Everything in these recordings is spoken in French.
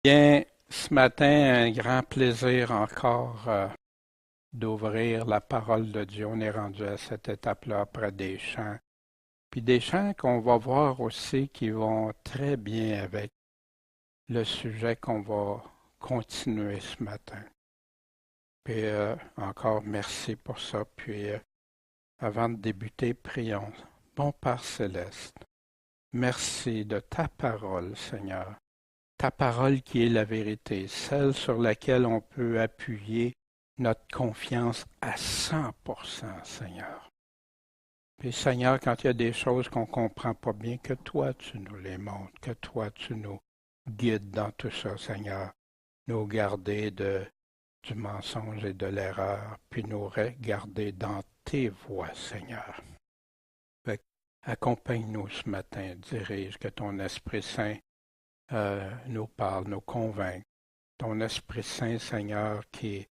Bien, ce matin, un grand plaisir encore d'ouvrir la parole de Dieu. On est rendu à cette étape-là après des chants. Puis des chants qu'on va voir aussi qui vont très bien avec le sujet qu'on va continuer ce matin. Puis encore merci pour ça. Puis avant de débuter, prions. Bon Père céleste, merci de ta parole, Seigneur. Ta parole qui est la vérité, celle sur laquelle on peut appuyer notre confiance à 100%, Seigneur. Puis Seigneur, quand il y a des choses qu'on ne comprend pas bien, que toi tu nous les montres, que toi tu nous guides dans tout ça, Seigneur. Nous garder du mensonge et de l'erreur, puis nous garder dans tes voies, Seigneur. Fait que accompagne-nous ce matin, dirige que ton Esprit Saint nous parle, nous convainc. Ton Esprit Saint, Seigneur, qui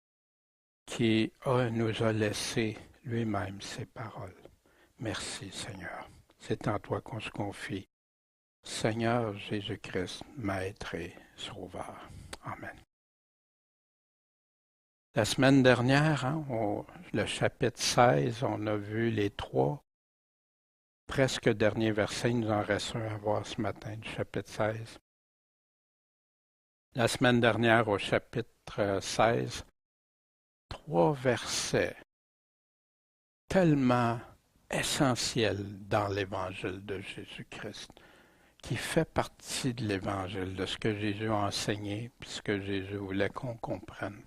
nous a laissé lui-même ses paroles. Merci, Seigneur. C'est en toi qu'on se confie. Seigneur Jésus-Christ, Maître et Sauveur. Amen. La semaine dernière, le chapitre 16, on a vu les trois presque derniers versets. Il nous en reste un à voir ce matin du chapitre 16. La semaine dernière, au chapitre 16, trois versets tellement essentiels dans l'Évangile de Jésus-Christ, qui fait partie de l'Évangile, de ce que Jésus a enseigné, puis ce que Jésus voulait qu'on comprenne.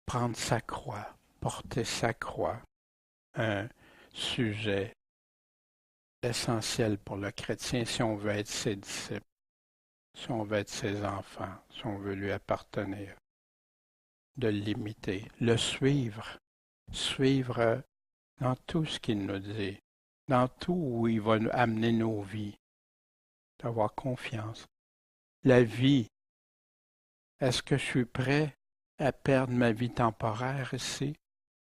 Prendre sa croix, porter sa croix, un sujet essentiel pour le chrétien si on veut être ses disciples, si on veut être ses enfants, si on veut lui appartenir, de l'imiter, le suivre dans tout ce qu'il nous dit, dans tout où il va nous amener nos vies, d'avoir confiance. La vie, est-ce que je suis prêt à perdre ma vie temporaire ici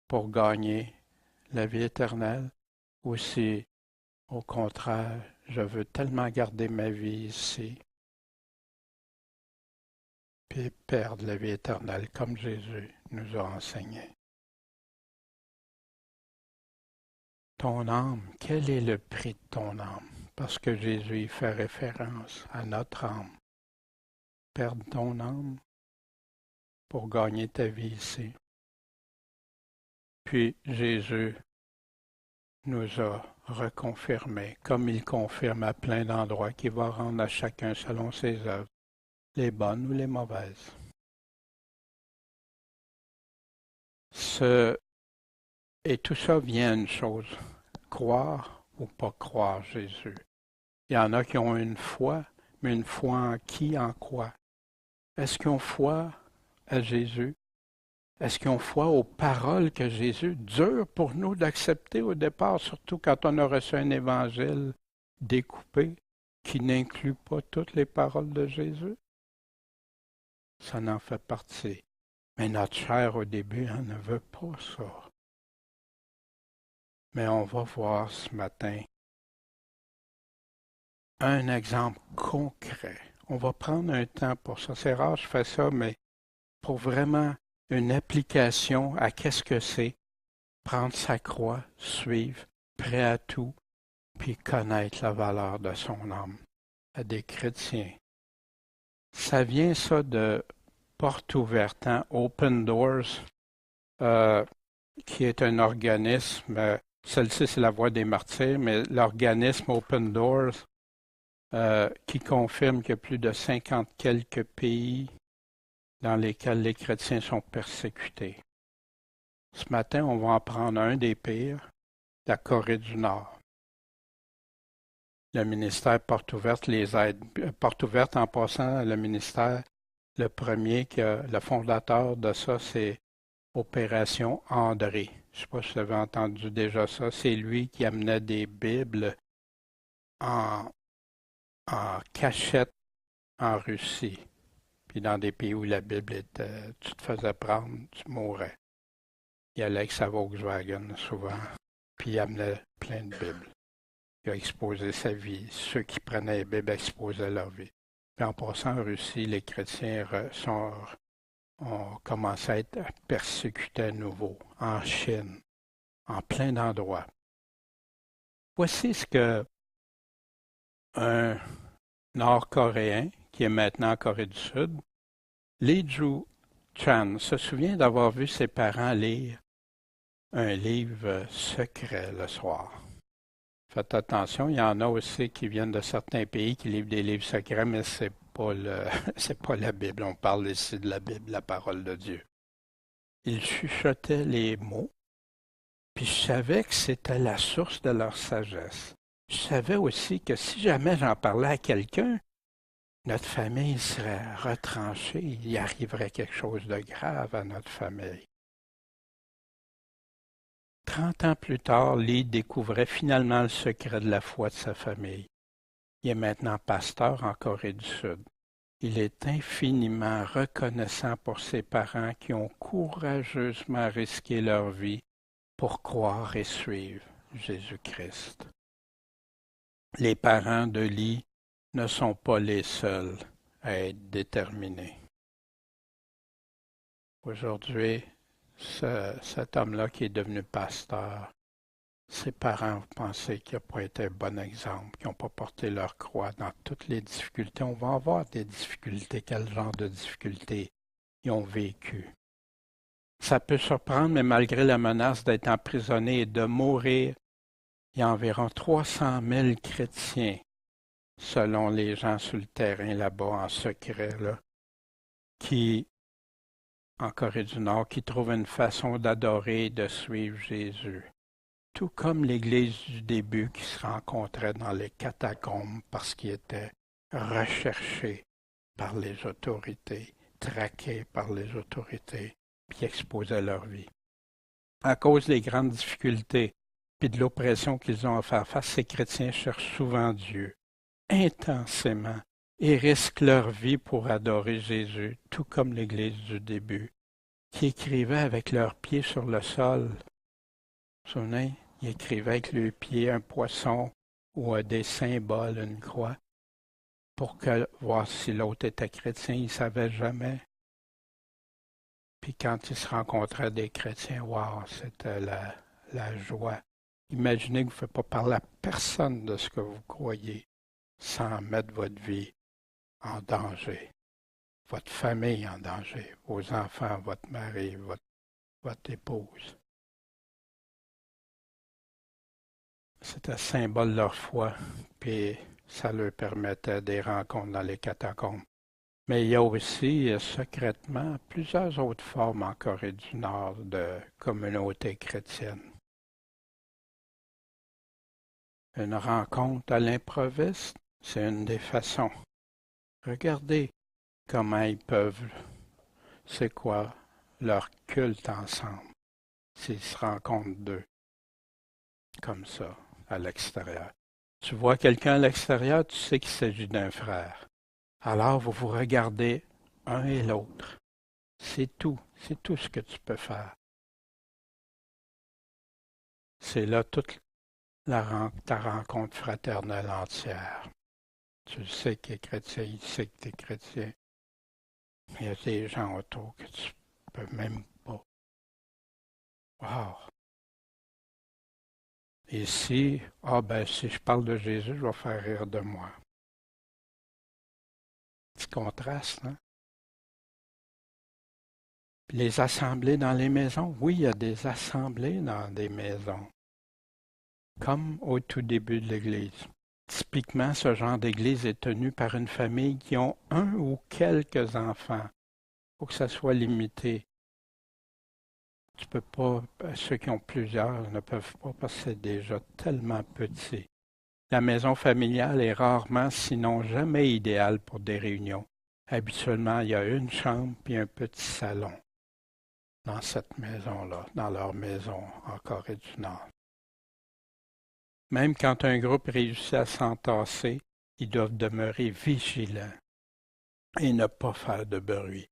pour gagner la vie éternelle? Ou si, au contraire, je veux tellement garder ma vie ici, puis perdre la vie éternelle comme Jésus nous a enseigné. Ton âme, quel est le prix de ton âme? Parce que Jésus y fait référence à notre âme. Perdre ton âme pour gagner ta vie ici. Puis Jésus nous a reconfirmé, comme il confirme à plein d'endroits, qu'il va rendre à chacun selon ses œuvres, les bonnes ou les mauvaises. Et tout ça vient à une chose, croire ou pas croire Jésus. Il y en a qui ont une foi, mais une foi en qui, en quoi? Est-ce qu'ils ont foi à Jésus? Est-ce qu'ils ont foi aux paroles que Jésus, dur pour nous d'accepter au départ, surtout quand on a reçu un évangile découpé qui n'inclut pas toutes les paroles de Jésus? Ça n'en fait partie. Mais notre chair au début, elle ne veut pas ça. Mais on va voir ce matin un exemple concret. On va prendre un temps pour ça. C'est rare, je fais ça, mais pour vraiment une application à qu'est-ce que c'est, prendre sa croix, suivre, prêt à tout, puis connaître la valeur de son âme à des chrétiens. Ça vient ça de Porte ouverte, hein? Open Doors, qui est un organisme, celle-ci c'est la Voix des martyrs, mais l'organisme Open Doors qui confirme qu'il y a plus de 50 quelques pays dans lesquels les chrétiens sont persécutés. Ce matin, on va en prendre un des pires, la Corée du Nord. Le ministère Porte ouverte les aide. Porte ouverte, en passant, le ministère, le premier, le fondateur de ça, c'est Opération André. Je ne sais pas si vous avez entendu déjà ça. C'est lui qui amenait des Bibles en cachette en Russie. Puis dans des pays où la Bible était, tu te faisais prendre, tu mourrais. Il allait avec sa Volkswagen souvent, puis il amenait plein de Bibles. Il a exposé sa vie. Ceux qui prenaient les Bibles exposaient leur vie. Puis en passant en Russie, les chrétiens ont commencé à être persécutés à nouveau, en Chine, en plein d'endroits. Voici ce que un Nord-Coréen, qui est maintenant en Corée du Sud, Lee Joo-chan, se souvient d'avoir vu ses parents lire un livre secret le soir. Faites attention, il y en a aussi qui viennent de certains pays qui livrent des livres secrets, mais c'est pas c'est pas la Bible. On parle ici de la Bible, la parole de Dieu. Ils chuchotaient les mots, puis je savais que c'était la source de leur sagesse. Je savais aussi que si jamais j'en parlais à quelqu'un, notre famille serait retranchée, il y arriverait quelque chose de grave à notre famille. 30 ans plus tard, Lee découvrait finalement le secret de la foi de sa famille. Il est maintenant pasteur en Corée du Sud. Il est infiniment reconnaissant pour ses parents qui ont courageusement risqué leur vie pour croire et suivre Jésus-Christ. Les parents de Lee ne sont pas les seuls à être déterminés. Aujourd'hui, cet homme-là qui est devenu pasteur, ses parents, vous pensez qu'il n'a pas été un bon exemple, qu'ils n'ont pas porté leur croix dans toutes les difficultés. On va avoir des difficultés. Quel genre de difficultés ils ont vécu? Ça peut surprendre, mais malgré la menace d'être emprisonné et de mourir, il y a environ 300 000 chrétiens, selon les gens sur le terrain là-bas en secret, là, qui, en Corée du Nord, qui trouvent une façon d'adorer et de suivre Jésus. Tout comme l'Église du début qui se rencontrait dans les catacombes parce qu'ils étaient recherchés par les autorités, traqués par les autorités, puis exposaient leur vie. À cause des grandes difficultés puis de l'oppression qu'ils ont à faire face, ces chrétiens cherchent souvent Dieu, intensément, et risquent leur vie pour adorer Jésus, tout comme l'Église du début, qui écrivait avec leurs pieds sur le sol. Vous vous souvenez? Ils écrivaient avec leurs pieds un poisson ou des symboles, une croix, pour voir si l'autre était chrétien. Ils ne savaient jamais. Puis quand ils se rencontraient des chrétiens, wow, c'était la joie. Imaginez que vous ne pouvez pas parler à personne de ce que vous croyez sans mettre votre vie en danger, votre famille en danger, vos enfants, votre mari, votre épouse. C'était un symbole de leur foi, puis ça leur permettait des rencontres dans les catacombes. Mais il y a aussi, secrètement, plusieurs autres formes en Corée du Nord de communautés chrétiennes. Une rencontre à l'improviste, c'est une des façons. Regardez comment ils peuvent, c'est quoi, leur culte ensemble, s'ils se rencontrent deux, comme ça, à l'extérieur. Tu vois quelqu'un à l'extérieur, tu sais qu'il s'agit d'un frère. Alors vous vous regardez un et l'autre. C'est tout ce que tu peux faire. C'est là toute ta rencontre fraternelle entière. Tu le sais qu'il est chrétien, il sait que tu es chrétien. Mais il y a des gens autour que tu peux même pas. Wow! Et si je parle de Jésus, je vais faire rire de moi. Petit contraste, hein? Les assemblées dans les maisons, oui, il y a des assemblées dans des maisons, comme au tout début de l'Église. Typiquement, ce genre d'église est tenu par une famille qui ont un ou quelques enfants. Il faut que ça soit limité. Tu peux pas, ceux qui ont plusieurs ne peuvent pas parce que c'est déjà tellement petit. La maison familiale est rarement, sinon jamais idéale pour des réunions. Habituellement, il y a une chambre et un petit salon dans cette maison-là, dans leur maison en Corée du Nord. Même quand un groupe réussit à s'entasser, ils doivent demeurer vigilants et ne pas faire de bruit.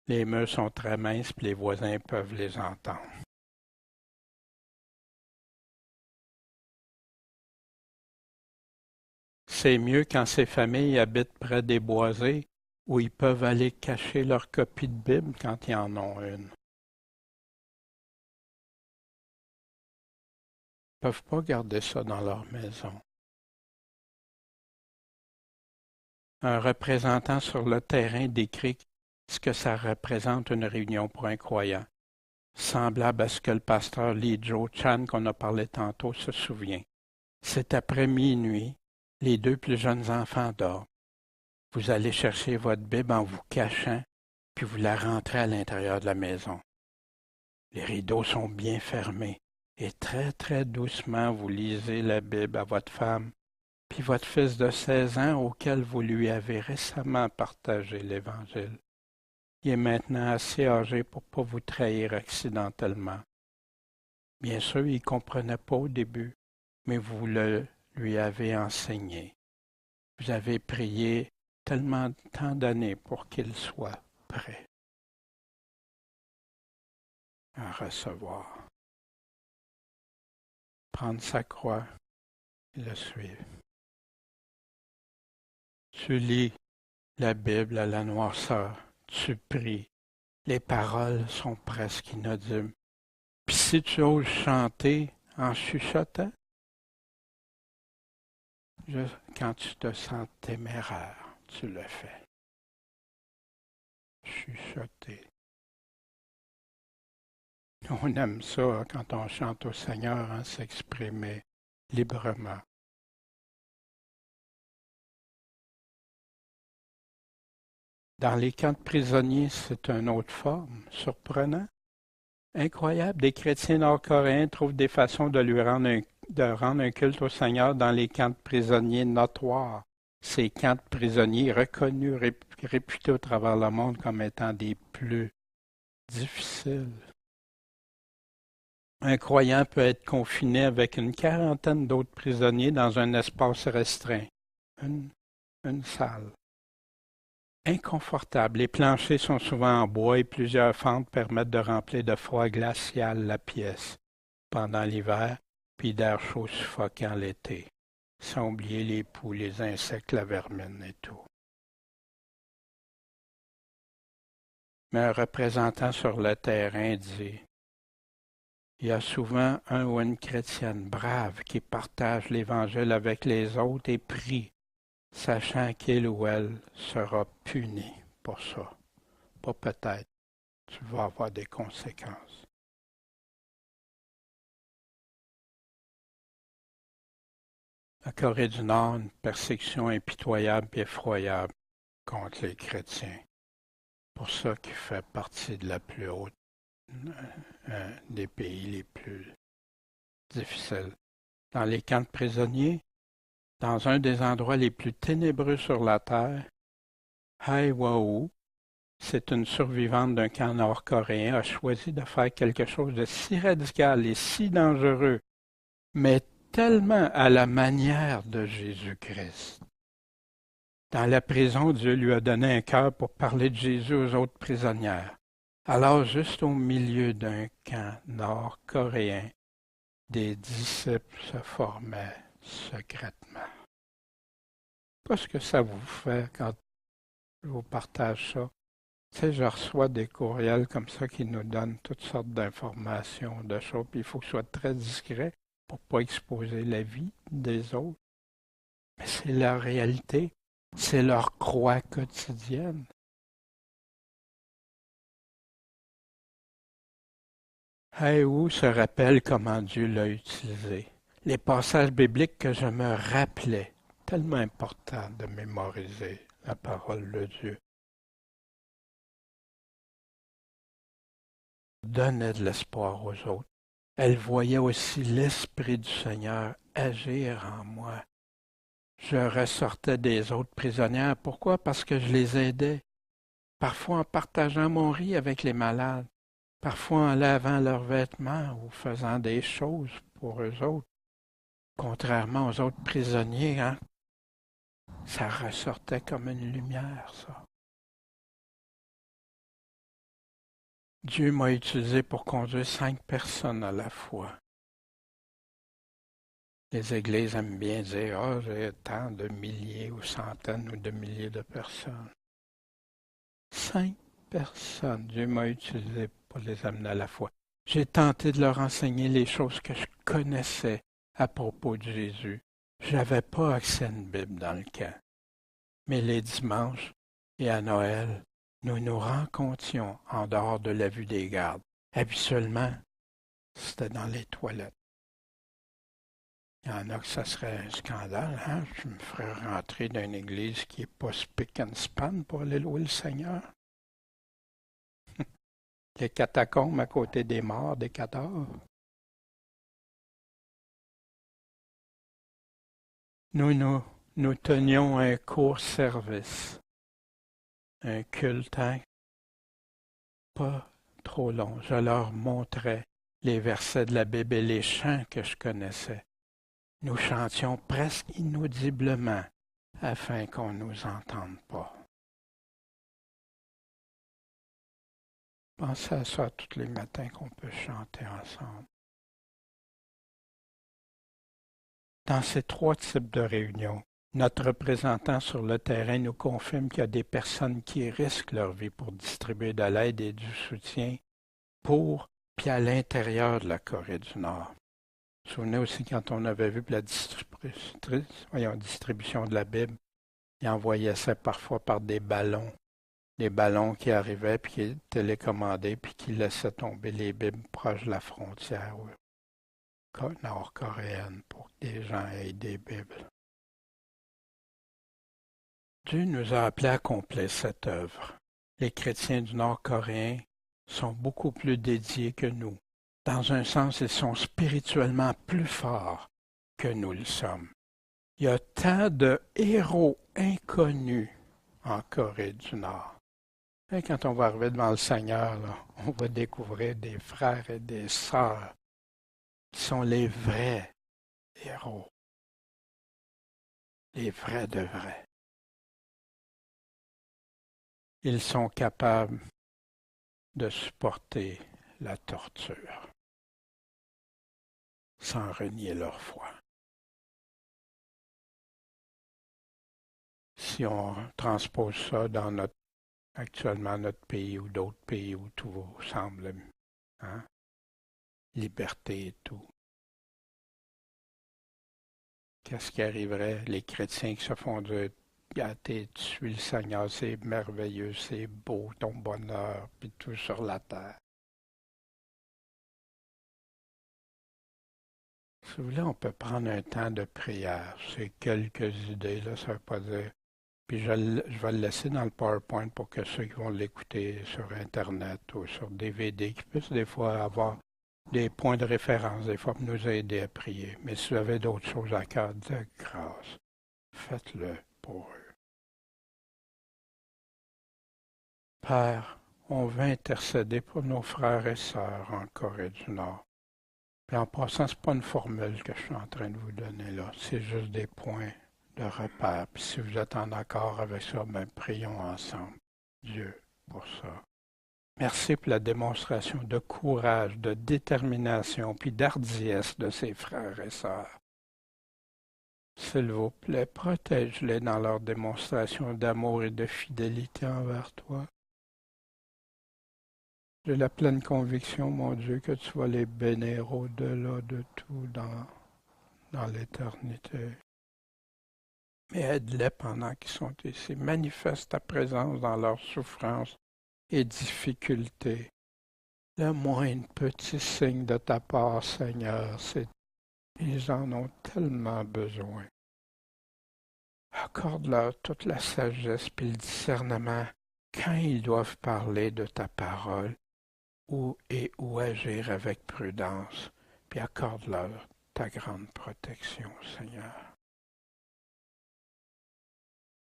Les murs sont très minces et les voisins peuvent les entendre. C'est mieux quand ces familles habitent près des boisés où ils peuvent aller cacher leur copie de Bible quand ils en ont une. Ils ne peuvent pas garder ça dans leur maison. Un représentant sur le terrain décrit ce que ça représente une réunion pour un croyant, semblable à ce que le pasteur Lee Joe Chan, qu'on a parlé tantôt, se souvient. C'est après minuit, les deux plus jeunes enfants dorment. Vous allez chercher votre Bible en vous cachant, puis vous la rentrez à l'intérieur de la maison. Les rideaux sont bien fermés, et très très doucement vous lisez la Bible à votre femme, puis votre fils de 16 ans auquel vous lui avez récemment partagé l'Évangile. Il est maintenant assez âgé pour ne pas vous trahir accidentellement. Bien sûr, il ne comprenait pas au début, mais vous le lui avez enseigné. Vous avez prié tellement tant d'années pour qu'il soit prêt à recevoir. Prendre sa croix et le suivre. Tu lis la Bible à la noirceur, tu pries, les paroles sont presque inaudibles. Puis si tu oses chanter en chuchotant, juste quand tu te sens téméraire, tu le fais. Chuchoter. On aime ça quand on chante au Seigneur, hein, s'exprimer librement. Dans les camps de prisonniers, c'est une autre forme, surprenant. Incroyable, des chrétiens nord-coréens trouvent des façons de rendre un culte au Seigneur dans les camps de prisonniers notoires. Ces camps de prisonniers reconnus, réputés au travers le monde comme étant des plus difficiles. Un croyant peut être confiné avec une quarantaine d'autres prisonniers dans un espace restreint, une salle. Inconfortable, les planchers sont souvent en bois et plusieurs fentes permettent de remplir de froid glacial la pièce pendant l'hiver, puis d'air chaud suffocant l'été, sans oublier les poux, les insectes, la vermine et tout. Mais un représentant sur le terrain dit: il y a souvent un ou une chrétienne brave qui partage l'Évangile avec les autres et prie, sachant qu'il ou elle sera puni pour ça. Pas peut-être, tu vas avoir des conséquences. La Corée du Nord, une persécution impitoyable et effroyable contre les chrétiens. Pour ça qu'il fait partie de la plus haute, des pays les plus difficiles. Dans les camps de prisonniers, dans un des endroits les plus ténébreux sur la terre, Haewaou, c'est une survivante d'un camp nord-coréen, a choisi de faire quelque chose de si radical et si dangereux, mais tellement à la manière de Jésus-Christ. Dans la prison, Dieu lui a donné un cœur pour parler de Jésus aux autres prisonnières. Alors, juste au milieu d'un camp nord-coréen, des disciples se formaient secrètement. Qu'est-ce que ça vous fait quand je vous partage ça? Tu sais, je reçois des courriels comme ça qui nous donnent toutes sortes d'informations, de choses, puis il faut que je sois très discret pour ne pas exposer la vie des autres. Mais c'est leur réalité, c'est leur croix quotidienne. Haïou se rappelle comment Dieu l'a utilisé. Les passages bibliques que je me rappelais, tellement important de mémoriser la parole de Dieu, donnait de l'espoir aux autres. Elle voyait aussi l'Esprit du Seigneur agir en moi. Je ressortais des autres prisonnières. Pourquoi? Parce que je les aidais. Parfois en partageant mon riz avec les malades. Parfois en lavant leurs vêtements ou faisant des choses pour eux autres. Contrairement aux autres prisonniers, hein? Ça ressortait comme une lumière, ça. Dieu m'a utilisé pour conduire 5 personnes à la fois. Les églises aiment bien dire, ah, j'ai tant de milliers ou centaines ou de milliers de personnes. 5 personnes, Dieu m'a utilisé pour les amener à la foi. J'ai tenté de leur enseigner les choses que je connaissais à propos de Jésus. Je n'avais pas accès à une Bible dans le camp. Mais les dimanches et à Noël, nous nous rencontrions en dehors de la vue des gardes. Habituellement, c'était dans les toilettes. Il y en a que ça serait un scandale, hein? Je me ferais rentrer dans une église qui n'est pas spick and span pour aller louer le Seigneur. Les catacombes à côté des morts, des cadavres. Nous tenions un court service, un culte pas trop long. Je leur montrais les versets de la Bible et les chants que je connaissais. Nous chantions presque inaudiblement afin qu'on ne nous entende pas. Pensez à ça tous les matins qu'on peut chanter ensemble. Dans ces 3 types de réunions, notre représentant sur le terrain nous confirme qu'il y a des personnes qui risquent leur vie pour distribuer de l'aide et du soutien pour puis à l'intérieur de la Corée du Nord. Vous vous souvenez aussi quand on avait vu la distribution de la Bible, il envoyait ça parfois par des ballons qui arrivaient puis qui télécommandaient puis qui laissaient tomber les Bibles proches de la frontière nord-coréenne pour que des gens aient des Bibles. Dieu nous a appelés à accomplir cette œuvre. Les chrétiens du Nord-Coréen sont beaucoup plus dédiés que nous. Dans un sens, ils sont spirituellement plus forts que nous le sommes. Il y a tant de héros inconnus en Corée du Nord. Et quand on va arriver devant le Seigneur, là, on va découvrir des frères et des sœurs qui sont les vrais héros, les vrais de vrais. Ils sont capables de supporter la torture sans renier leur foi. Si on transpose ça dans actuellement notre pays ou d'autres pays où tout semble, hein, liberté et tout, qu'est-ce qui arriverait? Les chrétiens qui se font dire, gâté, tu suis le Seigneur, c'est merveilleux, c'est beau, ton bonheur, puis tout sur la terre. Si vous voulez, on peut prendre un temps de prière. C'est quelques idées, là, ça ne veut pas dire. Puis je vais le laisser dans le PowerPoint pour que ceux qui vont l'écouter sur Internet ou sur DVD, qui puissent des fois avoir des points de référence, des fois pour nous aider à prier. Mais si vous avez d'autres choses à cœur, de grâce, faites-le pour eux. Père, on veut intercéder pour nos frères et sœurs en Corée du Nord. Puis en passant, ce n'est pas une formule que je suis en train de vous donner là, c'est juste des points de repère. Puis si vous êtes en accord avec ça, ben prions ensemble. Dieu pour ça. Merci pour la démonstration de courage, de détermination, puis d'hardiesse de ces frères et sœurs. S'il vous plaît, protège-les dans leur démonstration d'amour et de fidélité envers toi. J'ai la pleine conviction, mon Dieu, que tu vas les bénir au-delà de tout dans l'éternité. Mais aide-les pendant qu'ils sont ici. Manifeste ta présence dans leurs souffrances et difficultés. Le moindre petit signe de ta part, Seigneur, ils en ont tellement besoin. Accorde-leur toute la sagesse et le discernement quand ils doivent parler de ta parole où agir avec prudence, puis accorde-leur ta grande protection, Seigneur.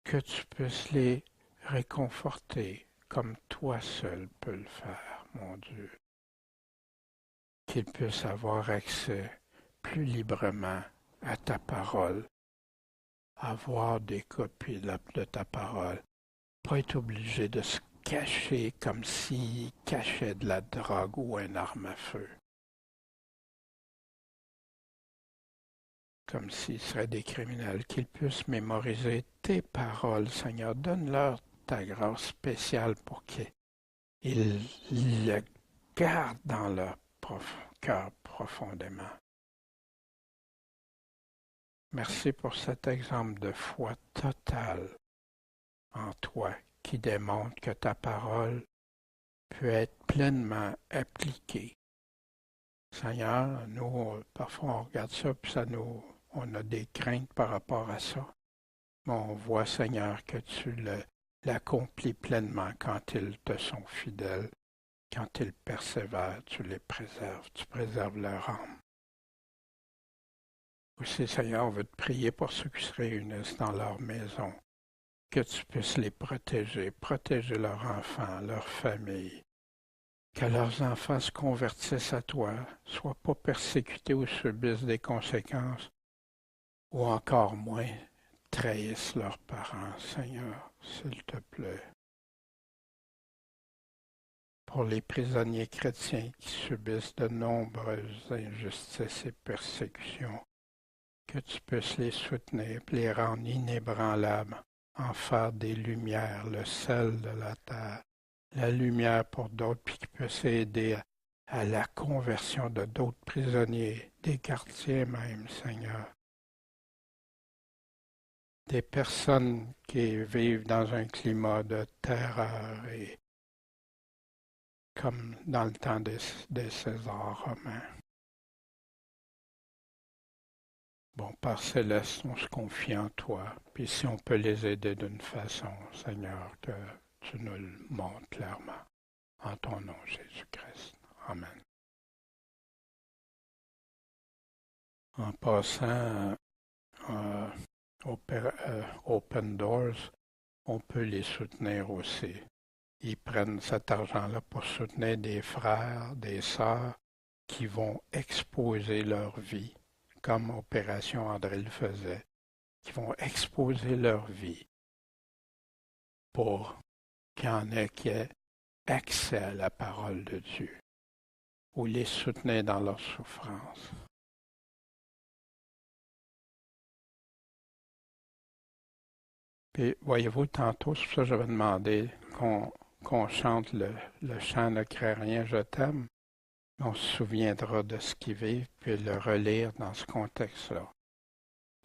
Que tu puisses les réconforter comme toi seul peux le faire, mon Dieu. Qu'ils puissent avoir accès plus librement à ta parole, avoir des copies de ta parole, pas être obligé de se cacher comme s'il cachait de la drogue ou une arme à feu. comme s'ils seraient des criminels, qu'ils puissent mémoriser tes paroles, Seigneur. Donne-leur ta grâce spéciale pour qu'ils le gardent dans leur cœur profondément. Merci pour cet exemple de foi totale en toi qui démontre que ta parole peut être pleinement appliquée. Seigneur, nous, parfois on regarde ça, puis on a des craintes par rapport à ça. Mais on voit, Seigneur, que tu l'accomplis pleinement quand ils te sont fidèles, quand ils persévèrent, tu les préserves, tu préserves leur âme. Aussi, Seigneur, on veut te prier pour ceux qui se réunissent dans leur maison, que tu puisses les protéger leurs enfants, leur famille, que leurs enfants se convertissent à toi, soient pas persécutés ou subissent des conséquences, ou encore moins, trahissent leurs parents, Seigneur, s'il te plaît. Pour les prisonniers chrétiens qui subissent de nombreuses injustices et persécutions, que tu puisses les soutenir, les rendre inébranlables, en faire des lumières, le sel de la terre, la lumière pour d'autres, puis qui puisse aider à la conversion de d'autres prisonniers, des quartiers même, Seigneur. Des personnes qui vivent dans un climat de terreur et comme dans le temps des Césars romains. Bon, Père Céleste, on se confie en toi, puis si on peut les aider d'une façon, Seigneur, que tu nous le montres clairement. En ton nom, Jésus-Christ. Amen. En passant, Open Doors, on peut les soutenir aussi. Ils prennent cet argent-là pour soutenir des frères, des sœurs qui vont exposer leur vie, comme Opération André le faisait, qui vont exposer leur vie pour qu'il y en ait qui aient accès à la parole de Dieu, ou les soutenir dans leur souffrance. Puis, voyez-vous, tantôt, c'est pour ça que j'avais demandé qu'on chante le chant Ne crains rien, je t'aime. On se souviendra de ce qu'ils vivent, puis le relire dans ce contexte-là.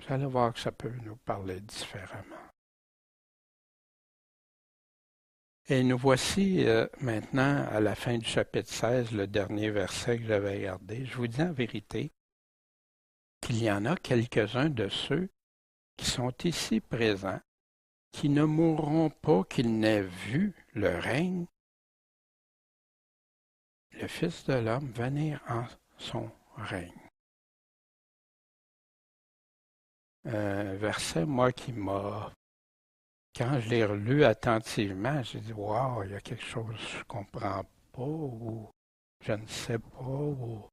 Vous allez voir que ça peut nous parler différemment. Et nous voici maintenant à la fin du chapitre 16, le dernier verset que j'avais gardé. Je vous dis en vérité qu'il y en a quelques-uns de ceux qui sont ici présents, qui ne mourront pas qu'ils n'aient vu le règne, le Fils de l'homme, venir en son règne. Un verset, moi, qui m'a... Quand je l'ai relu attentivement, j'ai dit « Wow, il y a quelque chose que je ne comprends pas ou je ne sais pas. »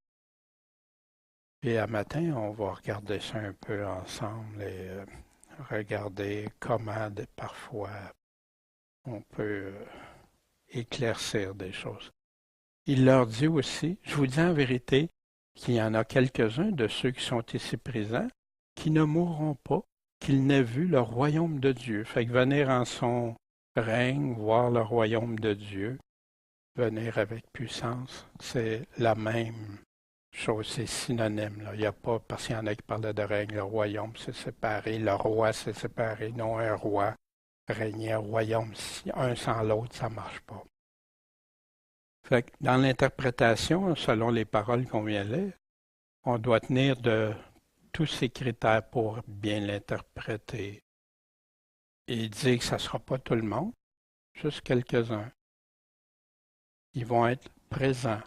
Et à matin, on va regarder ça un peu ensemble et regarder comment parfois on peut éclaircir des choses. Il leur dit aussi, je vous dis en vérité, qu'il y en a quelques-uns de ceux qui sont ici présents qui ne mourront pas, qu'ils n'aient vu le royaume de Dieu. Fait que venir en son règne, voir le royaume de Dieu, venir avec puissance, c'est la même chose, c'est synonyme. Là. Il n'y a pas, parce qu'il y en a qui parlaient de règne, le royaume c'est séparé, le roi c'est séparé, non un roi, régner un royaume, un sans l'autre, ça ne marche pas. Fait que dans l'interprétation, selon les paroles qu'on vient de lire, on doit tenir de tous ces critères pour bien l'interpréter. Et il dit que ça ne sera pas tout le monde, juste quelques-uns. Ils vont être présents.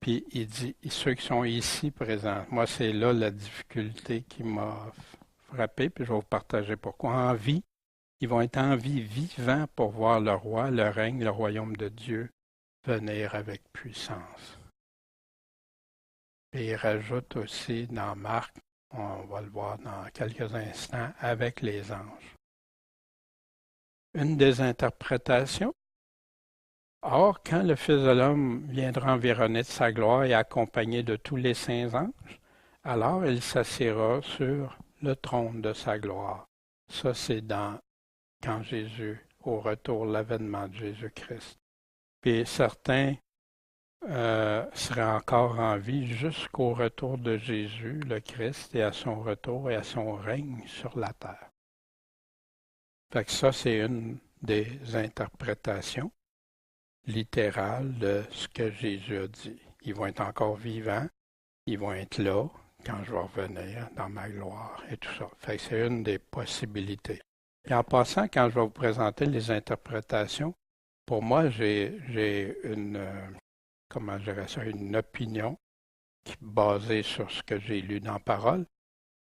Puis il dit, ceux qui sont ici présents, moi c'est là la difficulté qui m'a frappé, puis je vais vous partager pourquoi. En vie, ils vont être en vie vivants pour voir le roi, le règne, le royaume de Dieu venir avec puissance. Et il rajoute aussi dans Marc, on va le voir dans quelques instants, avec les anges. Une des interprétations, or, quand le Fils de l'homme viendra environné de sa gloire et accompagné de tous les saints anges, Alors il s'assiera sur le trône de sa gloire. Ça, c'est quand Jésus, au retour, l'avènement de Jésus-Christ. Puis certains seraient encore en vie jusqu'au retour de Jésus, le Christ, et à son retour et à son règne sur la terre. Fait que ça, c'est une des interprétations littérales de ce que Jésus a dit. Ils vont être encore vivants, ils vont être là quand je vais revenir dans ma gloire et tout ça. Fait que c'est une des possibilités. Et en passant, quand je vais vous présenter les interprétations, pour moi, j'ai une, comment je dirais ça, une opinion qui est basée sur ce que j'ai lu dans la parole,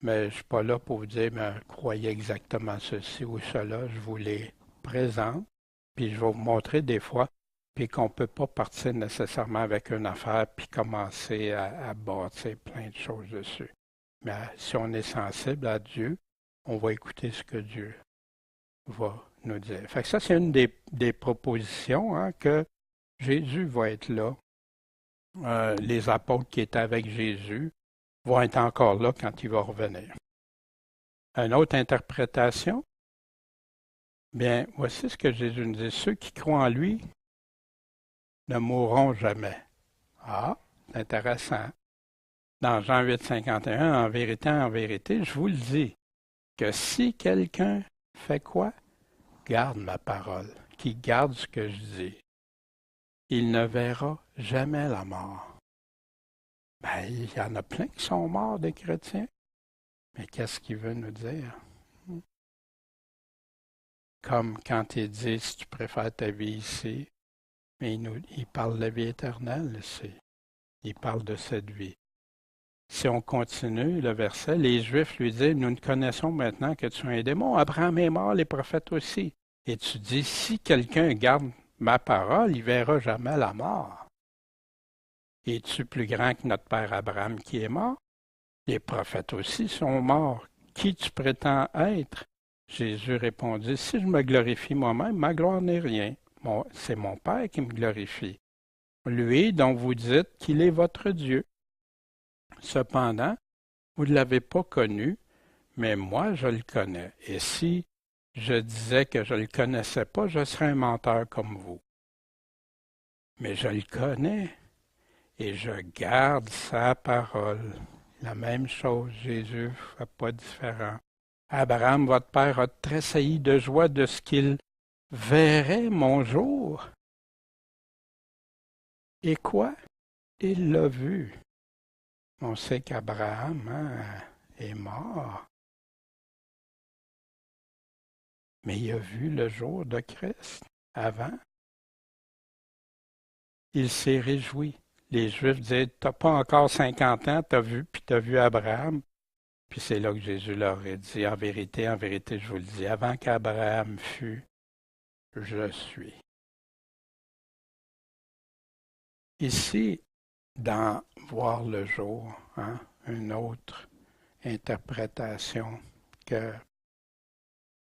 mais je ne suis pas là pour vous dire, mais croyez exactement ceci ou cela, je vous les présente, puis je vais vous montrer des fois, puis qu'on ne peut pas partir nécessairement avec une affaire, puis commencer à bâtir plein de choses dessus. Mais si on est sensible à Dieu, on va écouter ce que Dieu va nous dire. Fait que ça, c'est une des propositions, hein, que Jésus va être là. Les apôtres qui étaient avec Jésus vont être encore là quand il va revenir. Une autre interprétation, bien, voici ce que Jésus nous dit. Ceux qui croient en lui ne mourront jamais. Ah, c'est intéressant. Dans Jean 8, 51, en vérité, je vous le dis, que si quelqu'un fait quoi? Garde ma parole, qui garde ce que je dis, il ne verra jamais la mort. Ben, il y en a plein qui sont morts des chrétiens. Mais qu'est-ce qu'il veut nous dire? Comme quand il dit, si tu préfères ta vie ici, mais il parle de la vie éternelle ici. Il parle de cette vie. Si on continue le verset, les Juifs lui disent, nous ne connaissons maintenant que tu es un démon. Abraham est mort, les prophètes aussi. Et tu dis, si quelqu'un garde ma parole, il verra jamais la mort. Es-tu plus grand que notre père Abraham qui est mort? Les prophètes aussi sont morts. Qui tu prétends être? Jésus répondit, si je me glorifie moi-même, ma gloire n'est rien. C'est mon Père qui me glorifie. Lui dont vous dites qu'il est votre Dieu. Cependant, vous ne l'avez pas connu, mais moi je le connais. Et si je disais que je ne le connaissais pas, je serais un menteur comme vous. Mais je le connais et je garde sa parole. La même chose, Jésus ne fait pas différent. Abraham, votre père, a tressailli de joie de ce qu'il verrait mon jour. Et quoi? Il l'a vu. On sait qu'Abraham est mort. Mais il a vu le jour de Christ avant. Il s'est réjoui. Les Juifs disaient, t'as pas encore 50 ans, t'as vu Abraham. Puis c'est là que Jésus leur a dit, en vérité, je vous le dis, avant qu'Abraham fût, je suis. Ici, dans Voir le jour, hein, une autre interprétation que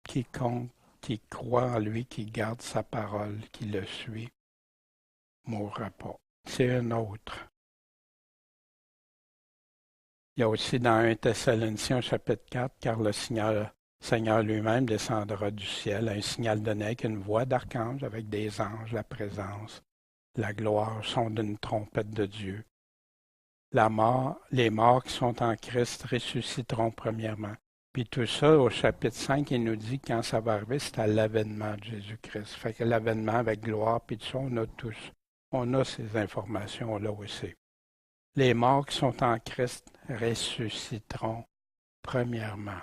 quiconque qui croit en lui, qui garde sa parole, qui le suit, mourra pas. C'est une autre. Il y a aussi dans 1 Thessaloniciens chapitre 4, car le Seigneur lui-même descendra du ciel, un signal donné avec une voix d'archange, avec des anges, la présence, la gloire, son d'une trompette de Dieu. Les morts qui sont en Christ ressusciteront premièrement. Puis tout ça, au chapitre 5, il nous dit quand ça va arriver, c'est à l'avènement de Jésus-Christ. Fait que l'avènement avec gloire, puis tout ça, on a ces informations-là aussi. Les morts qui sont en Christ ressusciteront premièrement.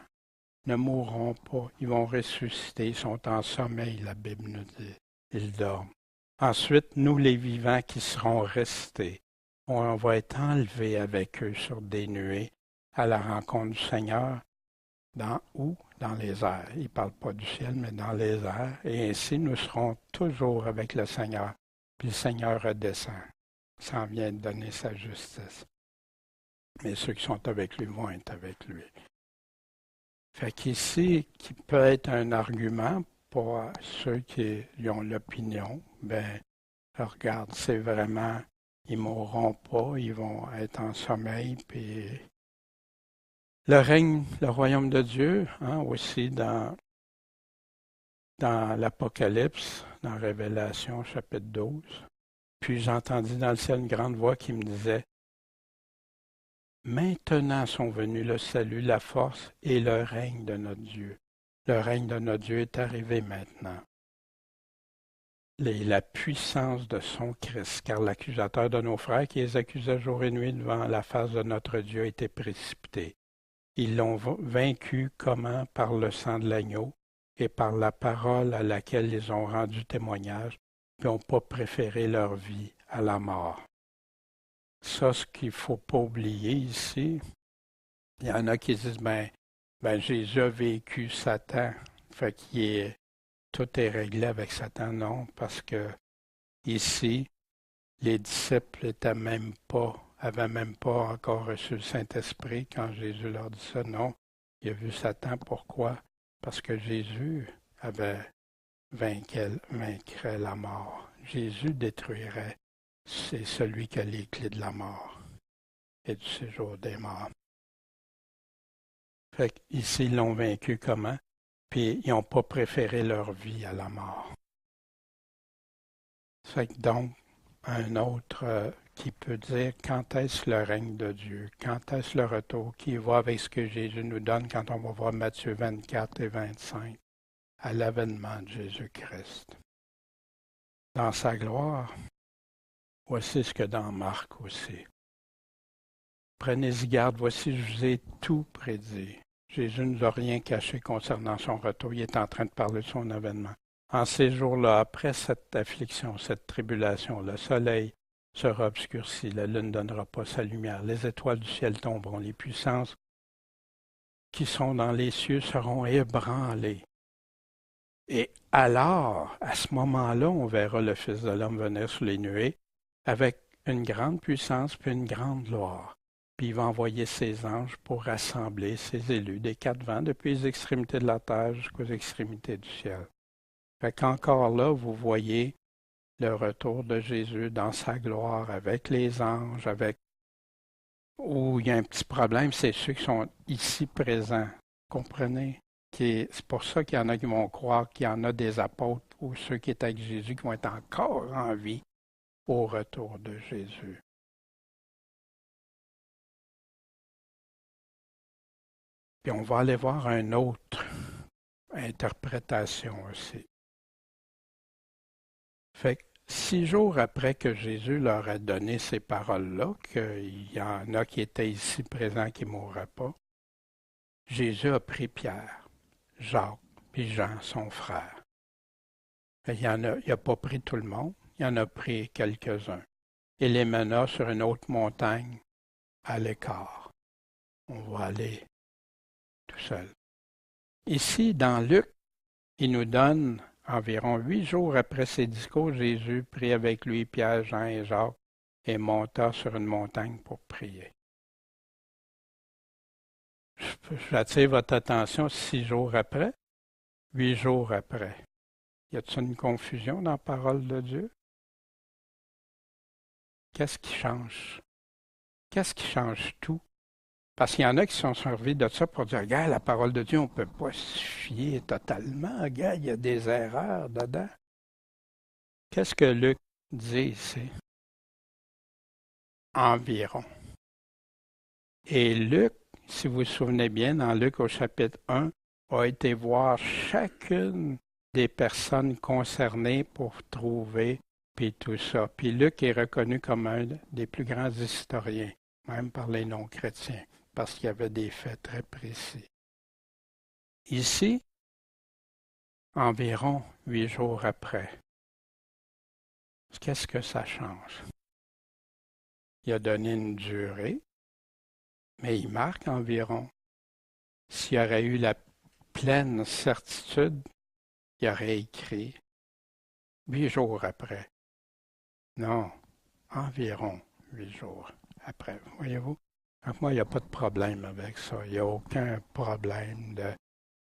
Ne mourront pas, ils vont ressusciter, ils sont en sommeil, la Bible nous dit. Ils dorment. Ensuite, nous les vivants qui seront restés, on va être enlevés avec eux sur des nuées à la rencontre du Seigneur. Dans les airs. Il ne parle pas du ciel, mais dans les airs. Et ainsi, nous serons toujours avec le Seigneur. Puis le Seigneur redescend. S'en vient de donner sa justice. Mais ceux qui sont avec lui vont être avec lui. Fait qu'ici, qui peut être un argument pour ceux qui ont l'opinion, ben, regarde, c'est vraiment, ils mourront pas, ils vont être en sommeil, puis Le règne, le royaume de Dieu, aussi dans l'Apocalypse, dans Révélation, chapitre 12. Puis j'entendis dans le ciel une grande voix qui me disait, maintenant sont venus le salut, la force et le règne de notre Dieu. Le règne de notre Dieu est arrivé maintenant. Et la puissance de son Christ, car l'accusateur de nos frères qui les accusait jour et nuit devant la face de notre Dieu a été précipité. Ils l'ont vaincu comment? Par le sang de l'agneau et par la parole à laquelle ils ont rendu témoignage, puis n'ont pas préféré leur vie à la mort. Ça, ce qu'il ne faut pas oublier ici, il y en a qui disent, ben Jésus a vécu Satan, fait tout est réglé avec Satan. Non, parce que ici, les disciples avaient même pas encore reçu le Saint-Esprit quand Jésus leur dit ça. Non, il a vu Satan. Pourquoi? Parce que Jésus vaincrait la mort. Jésus détruirait. C'est celui qui a les clés de la mort et du séjour des morts. Fait qu'ici, ils l'ont vaincu comment? Puis ils n'ont pas préféré leur vie à la mort. Fait que donc, un autre qui peut dire quand est-ce le règne de Dieu, quand est-ce le retour, qui va avec ce que Jésus nous donne quand on va voir Matthieu 24 et 25, à l'avènement de Jésus-Christ. Dans sa gloire, voici ce que dans Marc aussi. Prenez-y garde, voici je vous ai tout prédit. Jésus ne nous a rien caché concernant son retour, il est en train de parler de son avènement. En ces jours-là, après cette affliction, cette tribulation, le soleil sera obscurci, la lune ne donnera pas sa lumière, les étoiles du ciel tomberont, les puissances qui sont dans les cieux seront ébranlées. Et alors, à ce moment-là, on verra le Fils de l'homme venir sur les nuées avec une grande puissance puis une grande gloire. Puis il va envoyer ses anges pour rassembler ses élus des quatre vents depuis les extrémités de la terre jusqu'aux extrémités du ciel. Fait qu'encore là, vous voyez le retour de Jésus dans sa gloire avec les anges, où il y a un petit problème, c'est ceux qui sont ici présents. Comprenez? C'est pour ça qu'il y en a qui vont croire qu'il y en a des apôtres ou ceux qui étaient avec Jésus qui vont être encore en vie au retour de Jésus. Puis on va aller voir une autre interprétation aussi. Fait que 6 jours après que Jésus leur a donné ces paroles-là, qu'il y en a qui étaient ici présents qui ne mourraient pas, Jésus a pris Pierre, Jacques, puis Jean, son frère. Il n'a pas pris tout le monde, il en a pris quelques-uns. Et les mena sur une autre montagne à l'écart. On va aller tout seul. Ici, dans Luc, il nous donne environ 8 jours après ses discours, Jésus prit avec lui Pierre, Jean et Jacques et monta sur une montagne pour prier. J'attire votre attention 6 jours après, 8 jours après. Y a-t-il une confusion dans la parole de Dieu? Qu'est-ce qui change? Qu'est-ce qui change tout? Parce qu'il y en a qui sont servis de ça pour dire, regarde, la parole de Dieu, on ne peut pas se fier totalement. Regarde, il y a des erreurs dedans. Qu'est-ce que Luc dit ici? Environ. Et Luc, si vous vous souvenez bien, dans Luc au chapitre 1, a été voir chacune des personnes concernées pour trouver, puis tout ça. Puis Luc est reconnu comme un des plus grands historiens, même par les non-chrétiens, parce qu'il y avait des faits très précis. Ici, environ 8 jours après, qu'est-ce que ça change? Il a donné une durée, mais il marque environ. S'il y aurait eu la pleine certitude, il aurait écrit 8 jours après. Non, environ 8 jours après. Voyez-vous? Donc moi, il n'y a pas de problème avec ça. Il n'y a aucun problème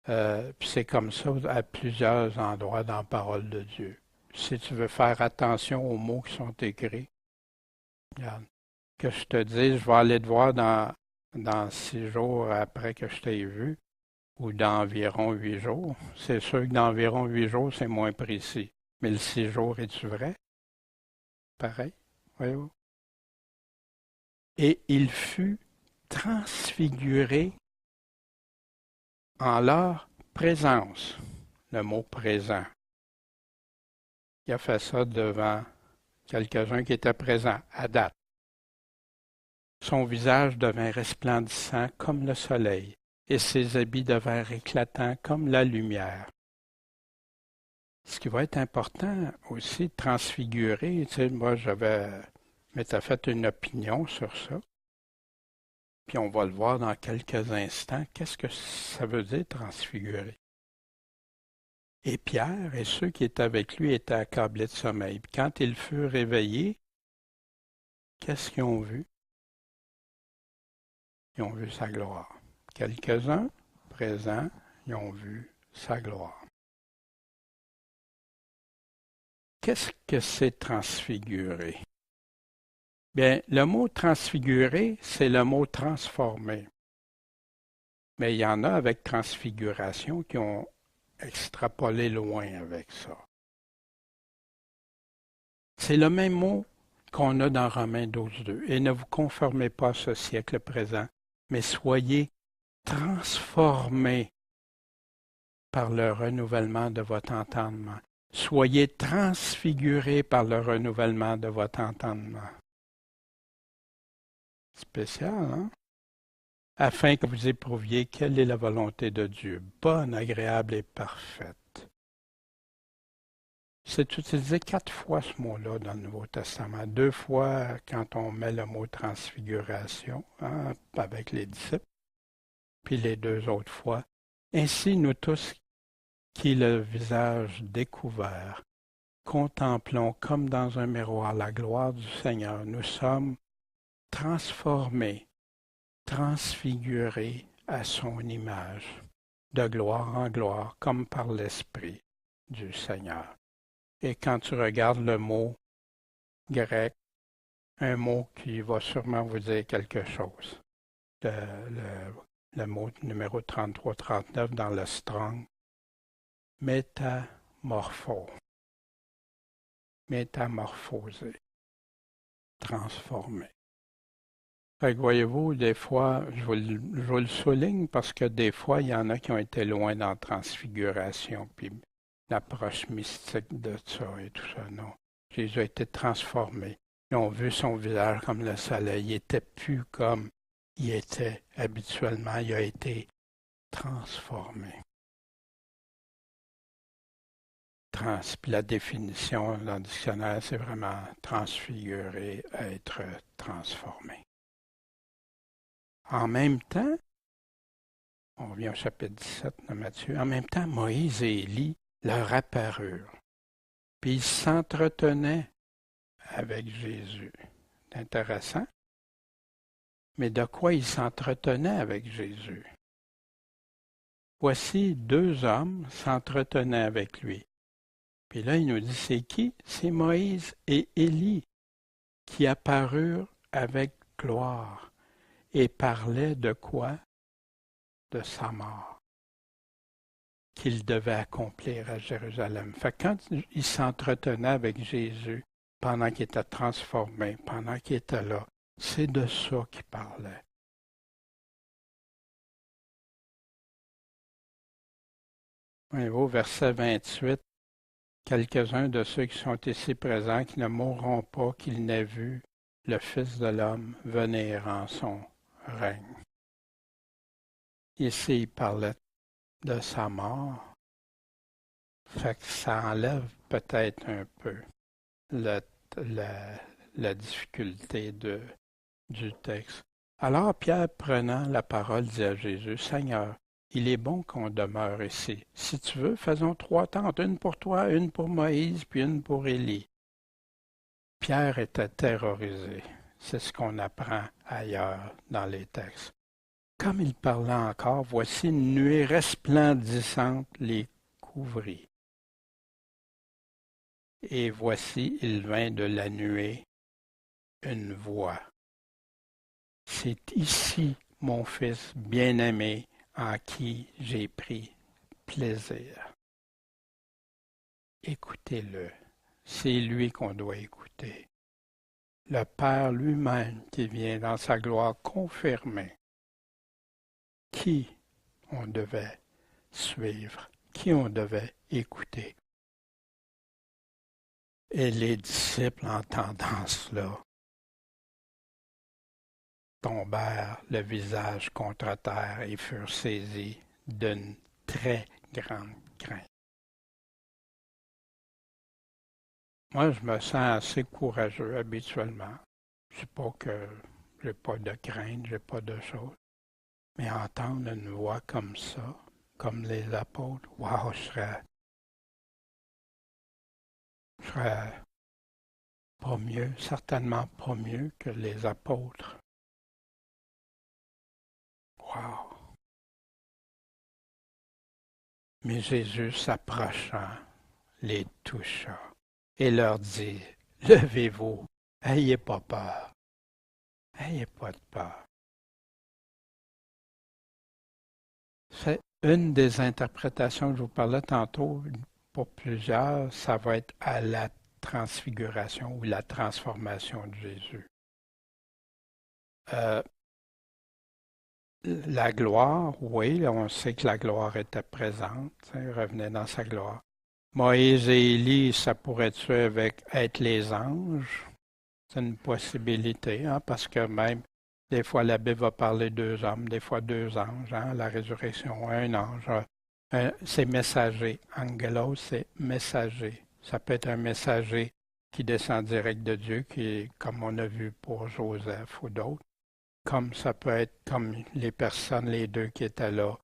puis c'est comme ça à plusieurs endroits dans la parole de Dieu. Si tu veux faire attention aux mots qui sont écrits, regarde, que je te dise, je vais aller te voir dans dans 6 jours après que je t'ai vu, ou d'environ 8 jours. C'est sûr que d'environ 8 jours, c'est moins précis. Mais le 6 jours, est-tu vrai? Pareil, voyez-vous. Et il fut transfiguré en leur présence. Le mot présent. Il a fait ça devant quelques-uns qui étaient présents à date. Son visage devint resplendissant comme le soleil, et ses habits devinrent éclatants comme la lumière. Ce qui va être important aussi, transfigurer, tu sais, moi m'étais fait une opinion sur ça, puis on va le voir dans quelques instants. Qu'est-ce que ça veut dire transfigurer? Et Pierre et ceux qui étaient avec lui étaient accablés de sommeil. Puis quand ils furent réveillés, qu'est-ce qu'ils ont vu? Ils ont vu sa gloire. Quelques-uns présents, ils ont vu sa gloire. Qu'est-ce que c'est transfigurer? Bien, le mot transfigurer, c'est le mot transformer. Mais il y en a avec transfiguration qui ont extrapolé loin avec ça. C'est le même mot qu'on a dans Romains 12.2. Et ne vous conformez pas à ce siècle présent, mais soyez transformés par le renouvellement de votre entendement. Soyez transfigurés par le renouvellement de votre entendement. Spécial, hein? Afin que vous éprouviez quelle est la volonté de Dieu, bonne, agréable et parfaite. C'est utilisé 4 fois ce mot-là dans le Nouveau Testament. 2 fois quand on met le mot transfiguration, hein, avec les disciples, puis les 2 autres fois. Ainsi, nous tous qui le visage découvert, contemplons comme dans un miroir la gloire du Seigneur. Nous sommes transformés, transfigurés à son image, de gloire en gloire, comme par l'Esprit du Seigneur. Et quand tu regardes le mot grec, un mot qui va sûrement vous dire quelque chose, le mot numéro 33-39 dans le Strong, métamorpho, métamorphosé, transformé. Fait que voyez-vous, des fois, je vous le souligne parce que des fois, il y en a qui ont été loin dans la transfiguration, puis l'approche mystique de ça et tout ça. Non. Jésus a été transformé. Ils ont vu son visage comme le soleil. Il n'était plus comme il était habituellement. Il a été transformé. Puis la définition dans le dictionnaire, c'est vraiment transfigurer, être transformé. En même temps, on revient au chapitre 17 de Matthieu, en même temps, Moïse et Élie leur apparurent. Puis ils s'entretenaient avec Jésus. C'est intéressant. Mais de quoi ils s'entretenaient avec Jésus? Voici 2 hommes s'entretenaient avec lui. Puis là, il nous dit, c'est qui? C'est Moïse et Élie qui apparurent avec gloire et parlaient de quoi? De sa mort qu'il devait accomplir à Jérusalem. Fait que quand il s'entretenait avec Jésus, pendant qu'il était transformé, pendant qu'il était là, c'est de ça qu'il parlait. Au verset 28, quelques-uns de ceux qui sont ici présents, qui ne mourront pas, qu'ils n'aient vu le Fils de l'homme venir en son règne. Ici, il parlait de sa mort. Fait que ça enlève peut-être un peu la difficulté du texte. Alors Pierre, prenant la parole, dit à Jésus, Seigneur, il est bon qu'on demeure ici. Si tu veux, faisons 3 tentes, une pour toi, une pour Moïse, puis une pour Élie. Pierre était terrorisé. C'est ce qu'on apprend ailleurs dans les textes. Comme il parlait encore, voici une nuée resplendissante les couvrit. Et voici, il vint de la nuée une voix. C'est ici, mon Fils bien-aimé en qui j'ai pris plaisir. Écoutez-le, c'est lui qu'on doit écouter. Le Père lui-même qui vient dans sa gloire confirmer qui on devait suivre, qui on devait écouter. Et les disciples, entendant cela, tombèrent le visage contre terre et furent saisis d'une très grande crainte. Moi, je me sens assez courageux habituellement. Je ne dis pas que j'ai pas de crainte, j'ai pas de choses. Mais entendre une voix comme ça, comme les apôtres, wow, je serais pas mieux, certainement pas mieux que les apôtres. Wow! Mais Jésus s'approcha, les toucha et leur dit, levez-vous, ayez pas peur, ayez pas de peur. C'est une des interprétations que je vous parlais tantôt, pour plusieurs, ça va être à la transfiguration ou la transformation de Jésus. La gloire, oui, on sait que la gloire était présente, il revenait dans sa gloire. Moïse et Élie, ça pourrait-tu être les anges? C'est une possibilité, hein, parce que même, des fois, la Bible va parler deux hommes, des fois deux anges, hein, la résurrection, un ange. C'est messager. Angelos, c'est messager. Ça peut être un messager qui descend direct de Dieu, qui, comme on a vu pour Joseph ou d'autres, comme ça peut être comme les personnes, les deux qui étaient là,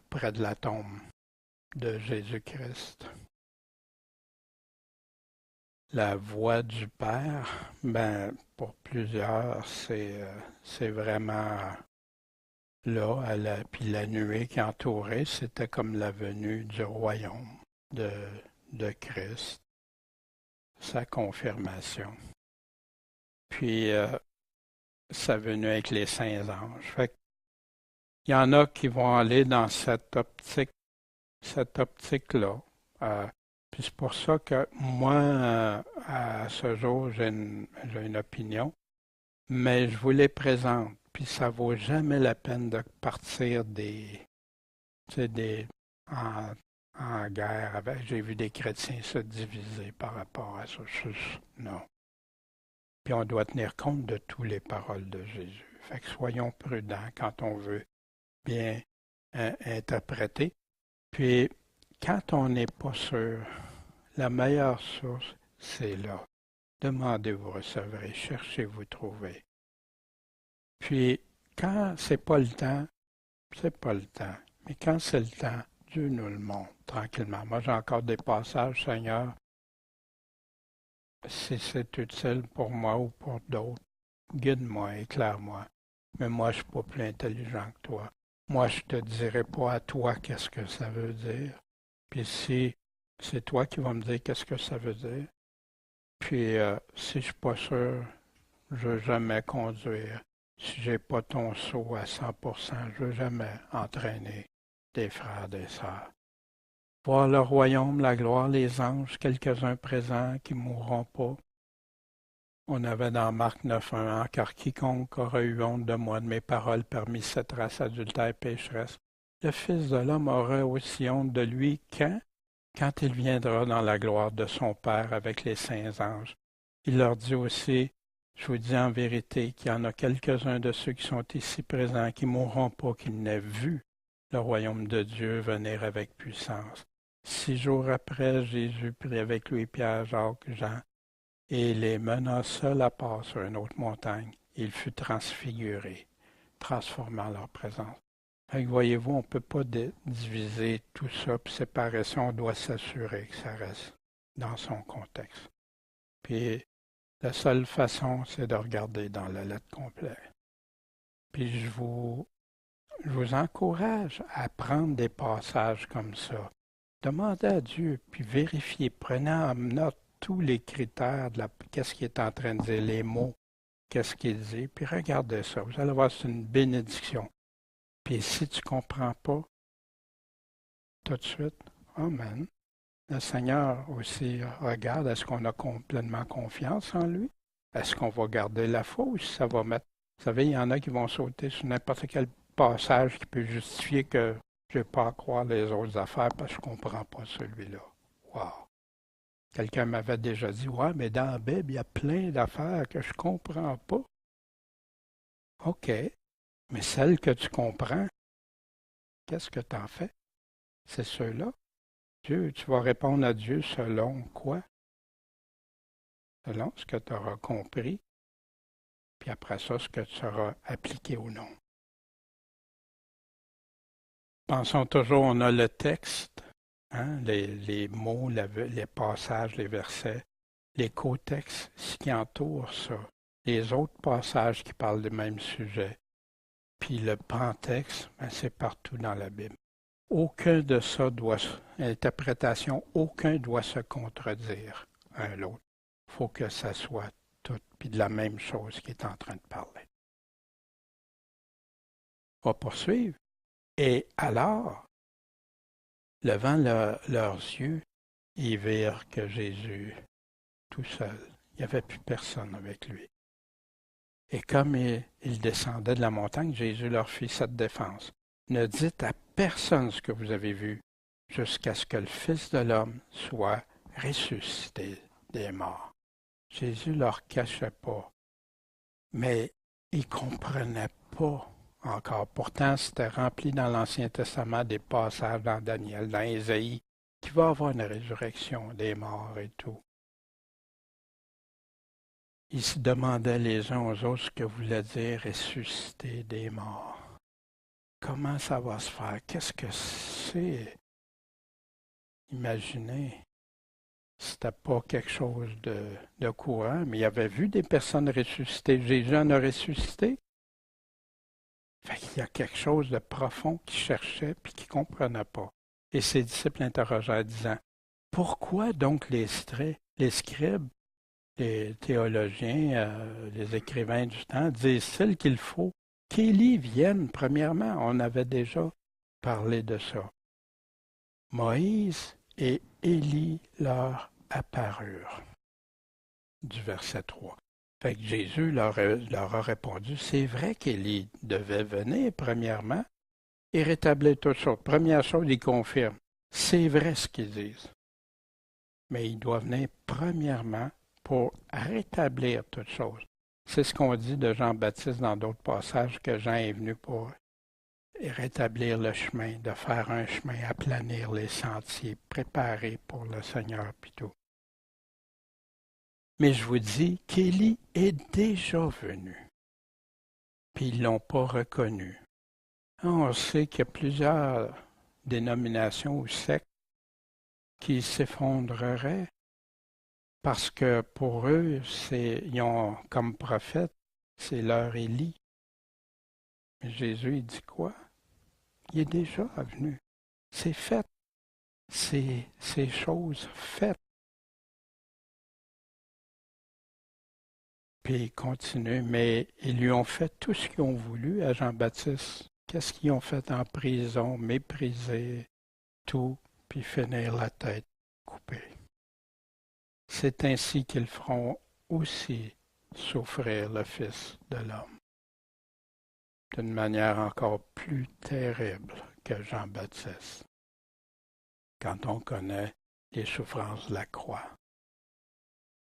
près de la tombe de Jésus-Christ. La voix du Père, ben, pour plusieurs, c'est vraiment là, puis la nuée qui entourait, c'était comme la venue du royaume de, de Christ, sa confirmation. Puis, sa venue avec les saints anges. Fait il y en a qui vont aller dans cette optique-là. Puis c'est pour ça que moi, à ce jour, j'ai une opinion, mais je vous les présente. Puis ça vaut jamais la peine de partir en, en guerre avec. J'ai vu des chrétiens se diviser par rapport à ça. Non. Puis on doit tenir compte de toutes les paroles de Jésus. Fait que soyons prudents quand on veut bien interpréter. Puis quand on n'est pas sûr, la meilleure source, c'est là. Demandez, vous recevrez. Cherchez, vous trouvez. Puis, quand c'est pas le temps, c'est pas le temps. Mais quand c'est le temps, Dieu nous le montre tranquillement. Moi, j'ai encore des passages, Seigneur, si c'est utile pour moi ou pour d'autres, guide-moi, éclaire-moi. Mais moi, je suis pas plus intelligent que toi. Moi, je te dirai pas à toi qu'est-ce que ça veut dire. Puis si c'est toi qui vas me dire qu'est-ce que ça veut dire, puis si je suis pas sûr, je veux jamais conduire. Si j'ai pas ton sceau à 100%, je veux jamais entraîner des frères, des sœurs. Voir le royaume, la gloire, les anges, quelques-uns présents qui mourront pas. On avait dans Marc 9:1, car quiconque aura eu honte de moi, de mes paroles parmi cette race adultère pécheresse, le Fils de l'homme aura aussi honte de lui quand il viendra dans la gloire de son Père avec les saints anges. Il leur dit aussi, je vous dis en vérité qu'il y en a quelques-uns de ceux qui sont ici présents qui mourront pas qu'ils n'aient vu le royaume de Dieu venir avec puissance. 6 jours après, Jésus prit avec lui Pierre, Jacques, Jean, et les mena seuls à part sur une autre montagne. Il fut transfiguré, transformant leur présence. Voyez-vous, on ne peut pas diviser tout ça puis séparer ça. On doit s'assurer que ça reste dans son contexte. Puis la seule façon, c'est de regarder dans la lettre complète. Puis je vous encourage à prendre des passages comme ça. Demandez à Dieu, puis vérifiez, prenez en note tous les critères de qu'est-ce qu'il est en train de dire, les mots, qu'est-ce qu'il dit, puis regardez ça. Vous allez voir, c'est une bénédiction. Puis si tu ne comprends pas, tout de suite, Amen. Le Seigneur aussi regarde, est-ce qu'on a complètement confiance en lui? Est-ce qu'on va garder la foi ou si ça va mettre... Vous savez, il y en a qui vont sauter sur n'importe quel passage qui peut justifier que je n'ai pas à croire les autres affaires parce que je ne comprends pas celui-là. Wow! Quelqu'un m'avait déjà dit, ouais, mais dans la Bible, il y a plein d'affaires que je ne comprends pas. OK, mais celles que tu comprends, qu'est-ce que tu en fais? C'est ceux-là. Dieu, tu vas répondre à Dieu selon quoi? Selon ce que tu auras compris, puis après ça, ce que tu auras appliqué ou non. Pensons toujours, on a le texte, hein, les mots, les passages, les versets, les co-textes, ce qui entoure ça, les autres passages qui parlent du même sujet. Puis le pentexte, ben, c'est partout dans la Bible. Aucun de ça doit, interprétation, aucun doit se contredire un l'autre. Il faut que ça soit tout, puis de la même chose qui est en train de parler. On va poursuivre. Et alors, levant leurs yeux, ils virent que Jésus, tout seul, il n'y avait plus personne avec lui. Et comme il descendait de la montagne, Jésus leur fit cette défense. Ne dites à personne ce que vous avez vu, jusqu'à ce que le Fils de l'homme soit ressuscité des morts. Jésus ne leur cachait pas, mais ils ne comprenaient pas encore. Pourtant, c'était rempli dans l'Ancien Testament des passages dans Daniel, dans Ésaïe, qu'il va y avoir une résurrection des morts et tout. Ils se demandaient les uns aux autres ce que voulait dire ressusciter des morts. Comment ça va se faire? Qu'est-ce que c'est? Imaginez. C'était pas quelque chose de courant, mais il avait vu des personnes ressusciter. Jésus en a ressuscité. Fait qu'il y a quelque chose de profond qu'il cherchait puis qu'il ne comprenait pas. Et ses disciples l'interrogèrent, disant, pourquoi donc les scribes, les théologiens, les écrivains du temps, disent-ils qu'il faut qu'Élie vienne? Premièrement, on avait déjà parlé de ça. Moïse et Élie leur apparurent. Du verset 3. Fait que Jésus leur a répondu, c'est vrai qu'Élie devait venir premièrement et rétablir toutes choses. Première chose, il confirme, c'est vrai ce qu'ils disent. Mais il doit venir premièrement pour rétablir toutes choses. C'est ce qu'on dit de Jean-Baptiste dans d'autres passages, que Jean est venu pour rétablir le chemin, de faire un chemin, aplanir les sentiers, préparer pour le Seigneur puis tout. Mais je vous dis qu'Élie est déjà venu, puis ils ne l'ont pas reconnu. On sait qu'il y a plusieurs dénominations ou sectes qui s'effondreraient parce que pour eux, ils ont comme prophète, c'est leur Élie. Mais Jésus, il dit quoi? Il est déjà venu. C'est fait. C'est choses faites. Puis il continue, mais ils lui ont fait tout ce qu'ils ont voulu à Jean-Baptiste. Qu'est-ce qu'ils ont fait en prison? Mépriser tout, puis finir la tête coupée. C'est ainsi qu'ils feront aussi souffrir le Fils de l'homme, d'une manière encore plus terrible que Jean-Baptiste, quand on connaît les souffrances de la croix,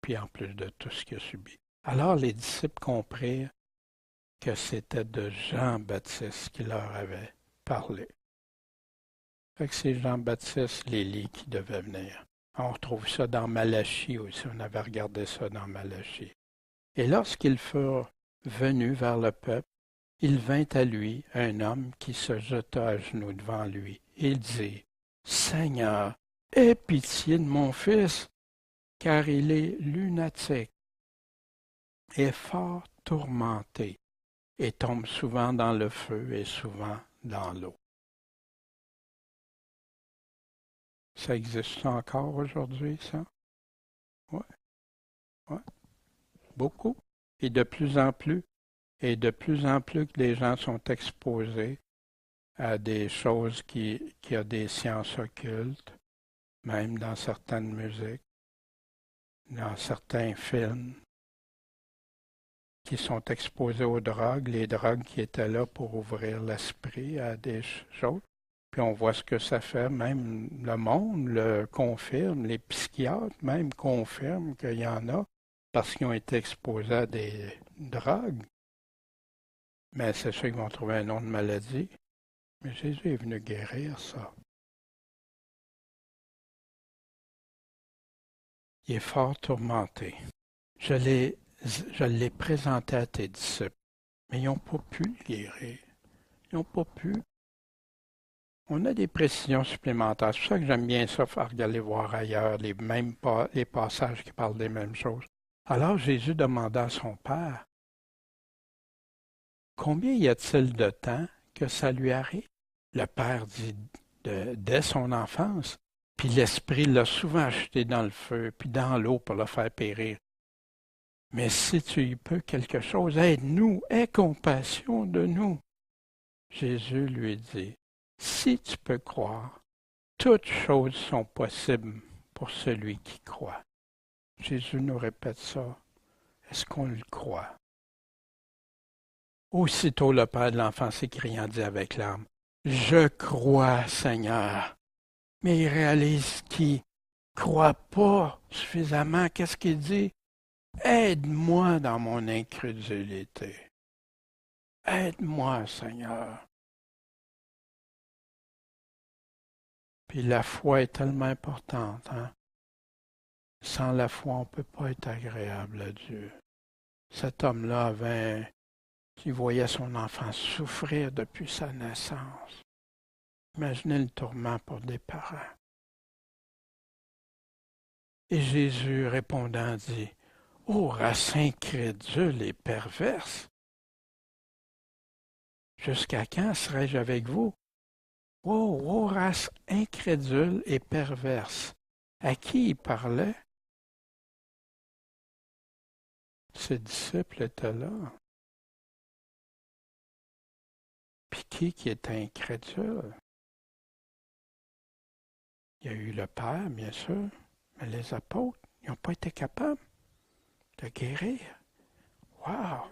puis en plus de tout ce qu'il a subi. Alors les disciples comprirent que c'était de Jean-Baptiste qui leur avait parlé. Fait que c'est Jean-Baptiste, l'Élie, qui devait venir. On retrouve ça dans Malachie aussi, on avait regardé ça dans Malachie. Et lorsqu'ils furent venus vers le peuple, il vint à lui un homme qui se jeta à genoux devant lui. Il dit, Seigneur, aie pitié de mon fils, car il est lunatique et fort tourmenté, et tombe souvent dans le feu et souvent dans l'eau. Ça existe encore aujourd'hui, ça? Oui, oui, beaucoup. Et de plus en plus, que les gens sont exposés à des choses qui ont des sciences occultes, même dans certaines musiques, dans certains films, qui sont exposés aux drogues, les drogues qui étaient là pour ouvrir l'esprit à des choses. Puis on voit ce que ça fait, même le monde le confirme, les psychiatres même confirment qu'il y en a parce qu'ils ont été exposés à des drogues. Mais c'est sûr qu'ils vont trouver un nom de maladie. Mais Jésus est venu guérir ça. Il est fort tourmenté. Je l'ai présenté à tes disciples, mais ils n'ont pas pu le guérir. Ils n'ont pas pu. On a des précisions supplémentaires. C'est pour ça que j'aime bien ça, faire regarder voir ailleurs, les passages qui parlent des mêmes choses. Alors Jésus demanda à son Père, combien y a-t-il de temps que ça lui arrive? Le Père dit, dès son enfance, puis l'Esprit l'a souvent jeté dans le feu, puis dans l'eau pour le faire périr. Mais si tu y peux quelque chose, aide-nous, aie compassion de nous. Jésus lui dit, si tu peux croire, toutes choses sont possibles pour celui qui croit. Jésus nous répète ça. Est-ce qu'on le croit? Aussitôt le père de l'enfant s'écriant dit avec larmes, je crois, Seigneur. Mais il réalise qu'il ne croit pas suffisamment. Qu'est-ce qu'il dit? Aide-moi dans mon incrédulité. Aide-moi, Seigneur. Puis la foi est tellement importante. Hein? Sans la foi, on ne peut pas être agréable à Dieu. Cet homme-là il voyait son enfant souffrir depuis sa naissance. Imaginez le tourment pour des parents. Et Jésus répondant dit, ô race incrédule et perverse, jusqu'à quand serai-je avec vous? Ô race incrédule et perverse. À qui il parlait? Ses disciples étaient là. Puis qui était incrédule? Il y a eu le Père, bien sûr, mais les apôtres, ils n'ont pas été capables de guérir. Wow!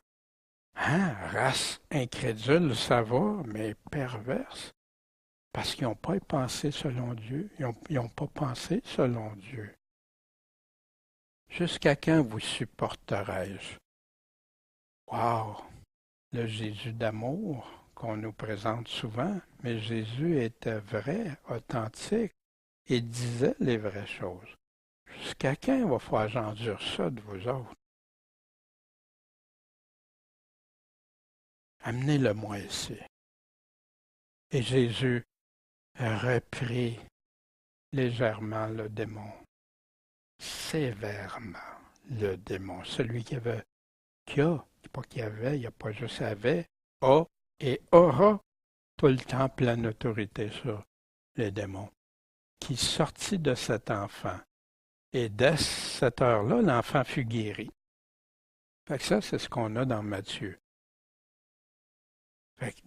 Hein? Race incrédule, ça va, mais perverse. Parce qu'ils n'ont pas pensé selon Dieu. Ils n'ont pas pensé selon Dieu. Jusqu'à quand vous supporterai-je? Wow! Le Jésus d'amour qu'on nous présente souvent, mais Jésus était vrai, authentique, et disait les vraies choses. Jusqu'à quand il va falloir que j'endure ça de vous autres? Amenez-le-moi ici. Et Jésus reprit légèrement le démon, sévèrement le démon. Celui qui a, pas qu'il y avait, il n'y a pas juste avait, a et aura tout le temps pleine autorité sur les démons, qui sortit de cet enfant. Et dès cette heure-là, l'enfant fut guéri. Fait que ça, c'est ce qu'on a dans Matthieu. Fait que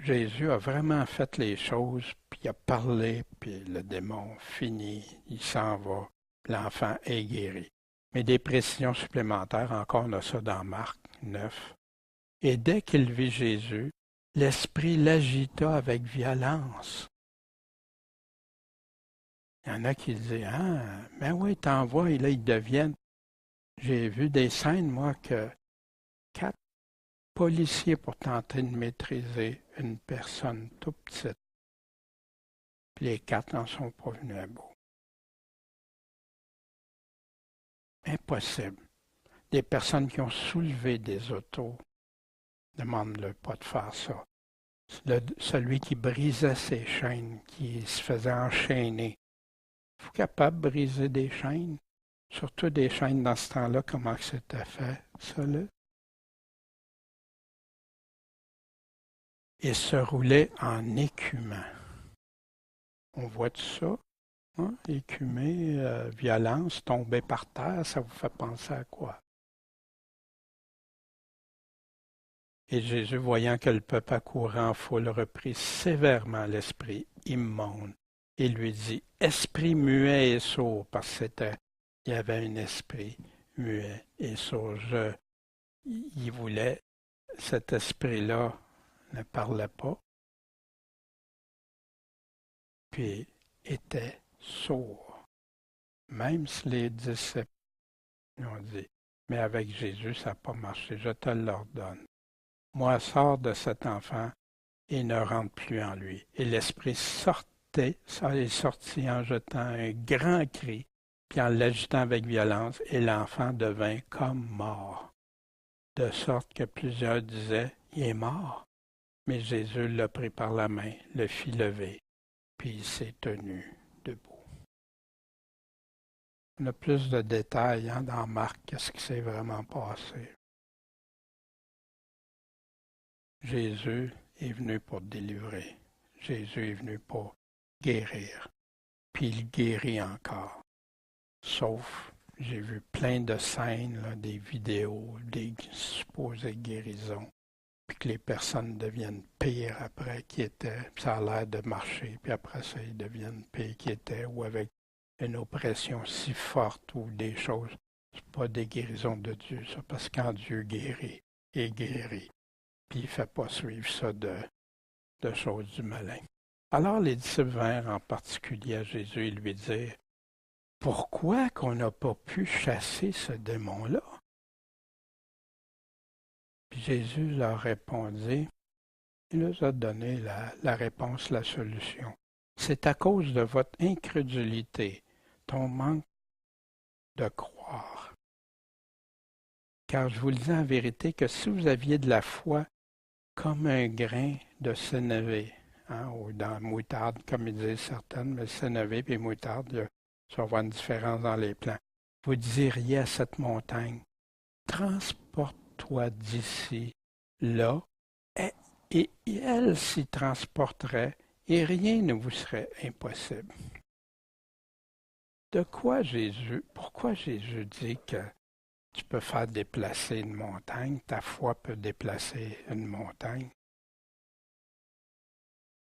Jésus a vraiment fait les choses, puis il a parlé, puis le démon finit, il s'en va, l'enfant est guéri. Mais des précisions supplémentaires, encore on a ça dans Marc 9. Et dès qu'il vit Jésus, l'esprit l'agita avec violence. Il y en a qui disent, ah, ben oui, t'envoies, et là, ils deviennent. J'ai vu des scènes, moi, que 4 policiers pour tenter de maîtriser une personne tout petite. Puis les 4 n'en sont pas venus à bout. Impossible. Des personnes qui ont soulevé des autos, demandent-le pas de faire ça. Celui qui brisait ses chaînes, qui se faisait enchaîner. Vous capable de briser des chaînes? Surtout des chaînes dans ce temps-là, comment c'était fait, ça là? Et se roulait en écumant. On voit tout ça? Hein? Écumer, violence, tomber par terre, ça vous fait penser à quoi? Et Jésus, voyant que le peuple accourait en foule, reprit sévèrement l'esprit immonde et lui dit, esprit muet et sourd, parce il y avait un esprit muet et sourd. Il voulait, cet esprit-là ne parlait pas, puis était sourd. Même si les disciples ont dit, mais avec Jésus, ça n'a pas marché, je te l'ordonne. Moi, sors de cet enfant et ne rentre plus en lui. Et l'esprit sortait, ça est sorti en jetant un grand cri, puis en l'agitant avec violence, et l'enfant devint comme mort. De sorte que plusieurs disaient, il est mort. Mais Jésus l'a pris par la main, le fit lever, puis il s'est tenu debout. On a plus de détails dans Marc, qu'est-ce qui s'est vraiment passé. Jésus est venu pour délivrer. Jésus est venu pour guérir. Puis il guérit encore. Sauf, j'ai vu plein de scènes, là, des vidéos, des supposées guérisons, puis que les personnes deviennent pires après qu'ils étaient, puis ça a l'air de marcher, puis après ça, ils deviennent pires qu'ils étaient, ou avec une oppression si forte, ou des choses. C'est pas des guérisons de Dieu, ça, parce que quand Dieu guérit, il guérit. Puis il ne fait pas suivre ça de choses du malin. Alors les disciples vinrent en particulier à Jésus et lui dirent, pourquoi qu'on n'a pas pu chasser ce démon-là? Puis Jésus leur répondit, il nous a donné la réponse, la solution. C'est à cause de votre incrédulité, ton manque de croire. Car je vous le dis en vérité que si vous aviez de la foi comme un grain de sénévé, ou dans moutarde, comme ils disent certaines, mais sénévé et moutarde, ça va avoir une différence dans les plants. Vous diriez à cette montagne, transporte-toi d'ici, là, et elle s'y transporterait, et rien ne vous serait impossible. Pourquoi Jésus dit que tu peux faire déplacer une montagne, ta foi peut déplacer une montagne?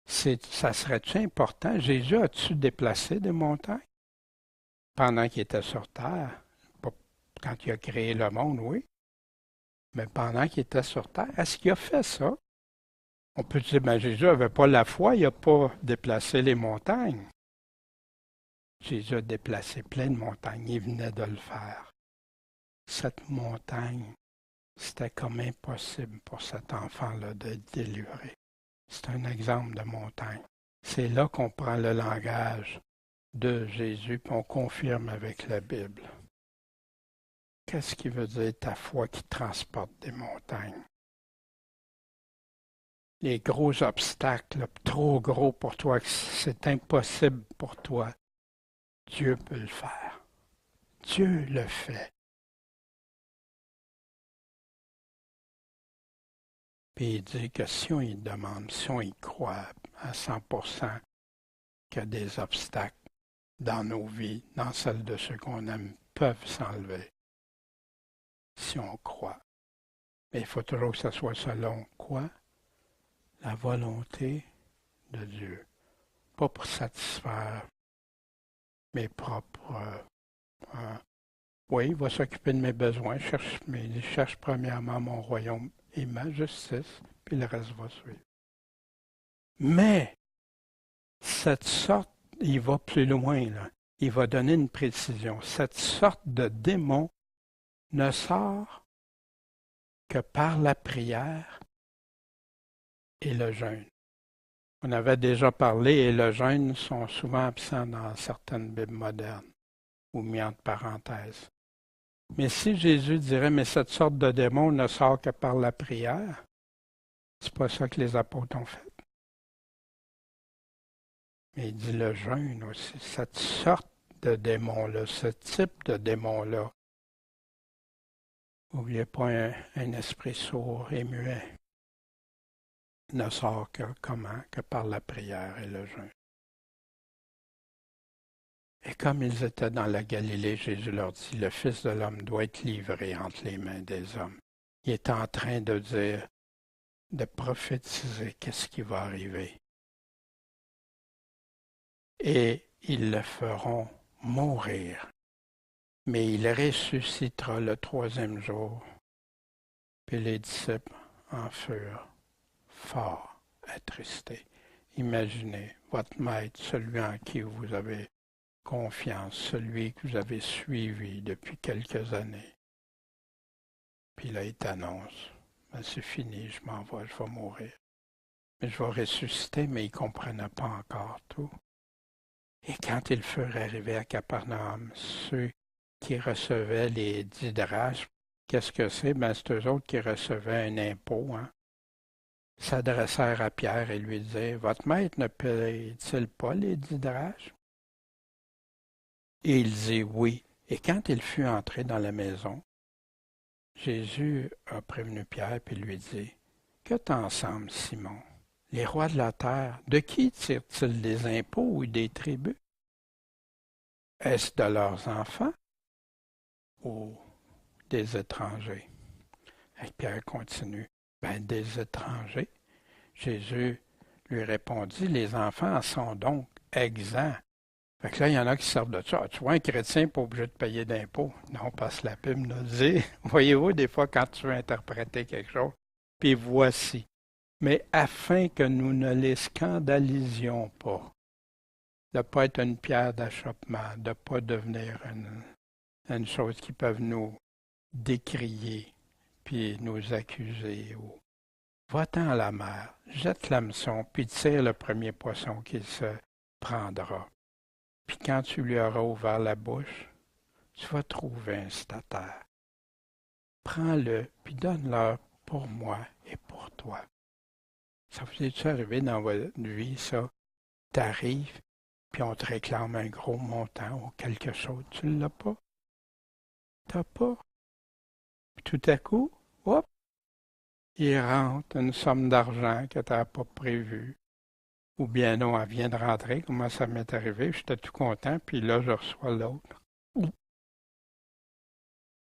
Ça serait-tu important? Jésus a-tu déplacé des montagnes? Pendant qu'il était sur terre, quand il a créé le monde, oui. Mais pendant qu'il était sur terre, est-ce qu'il a fait ça? On peut dire, mais Jésus n'avait pas la foi, il n'a pas déplacé les montagnes. Jésus a déplacé plein de montagnes, il venait de le faire. Cette montagne, c'était comme impossible pour cet enfant-là de délivrer. C'est un exemple de montagne. C'est là qu'on prend le langage de Jésus et on confirme avec la Bible. Qu'est-ce qui veut dire ta foi qui transporte des montagnes? Les gros obstacles, trop gros pour toi, c'est impossible pour toi. Dieu peut le faire. Dieu le fait. Puis il dit que si on y demande, si on y croit à 100% qu'il y a des obstacles dans nos vies, dans celles de ceux qu'on aime, peuvent s'enlever. Si on croit. Mais il faut toujours que ce soit selon quoi? La volonté de Dieu. Pas pour satisfaire mes propres... oui, il va s'occuper de mes besoins, il cherche premièrement mon royaume et ma justice, puis le reste va suivre. Mais, cette sorte, il va plus loin, là. Il va donner une précision. Cette sorte de démon ne sort que par la prière et le jeûne. On avait déjà parlé, et le jeûne sont souvent absents dans certaines Bibles modernes, ou mis entre parenthèses. Mais si Jésus dirait, mais cette sorte de démon ne sort que par la prière, c'est pas ça que les apôtres ont fait. Mais il dit le jeûne aussi, cette sorte de démon-là, ce type de démon-là. N'oubliez pas un esprit sourd et muet ne sort que comment? Que par la prière et le jeûne. Et comme ils étaient dans la Galilée, Jésus leur dit, le Fils de l'homme doit être livré entre les mains des hommes. Il est en train de dire, de prophétiser qu'est-ce qui va arriver. Et ils le feront mourir, mais il ressuscitera le troisième jour. Puis les disciples en furent fort attristés. Imaginez votre maître, celui en qui vous avez confiance, celui que vous avez suivi depuis quelques années. Puis là, il t'annonce, ben, c'est fini, je m'en vais, je vais mourir. Mais je vais ressusciter, mais ils ne comprenaient pas encore tout. Et quand ils furent arrivés à Capernaum, ceux qui recevaient les 10 drachmes, qu'est-ce que c'est? Ben, c'est eux autres qui recevaient un impôt, hein? S'adressèrent à Pierre et lui dirent, votre maître ne paye-t-il pas les 10 drachmes? Et il dit oui. Et quand il fut entré dans la maison, Jésus a prévenu Pierre et lui dit, que t'en semble, Simon? Les rois de la terre, de qui tirent-ils des impôts ou des tributs? Est-ce de leurs enfants ou des étrangers? Et Pierre continue, ben des étrangers. Jésus lui répondit, les enfants sont donc exempts. Fait que là, il y en a qui servent de ça. Ah, tu vois, un chrétien pas obligé de payer d'impôts. Non, parce que la Bible nous dit, voyez-vous, des fois, quand tu veux interpréter quelque chose, puis voici. Mais afin que nous ne les scandalisions pas, de ne pas être une pierre d'achoppement, de ne pas devenir une chose qui peut nous décrier, puis nous accuser. Ou va-t'en à la mer, jette l'hameçon, puis tire le premier poisson qu'il se prendra. Puis quand tu lui auras ouvert la bouche, tu vas trouver un statère. Prends-le, puis donne-leur pour moi et pour toi. Ça vous est-tu arrivé dans votre vie, ça? T'arrives, puis on te réclame un gros montant ou quelque chose, tu ne l'as pas? T'as pas? Puis tout à coup, hop, il rentre une somme d'argent que tu n'as pas prévue. Ou bien non, elle vient de rentrer, comment ça m'est arrivé, j'étais tout content, puis là, je reçois l'autre.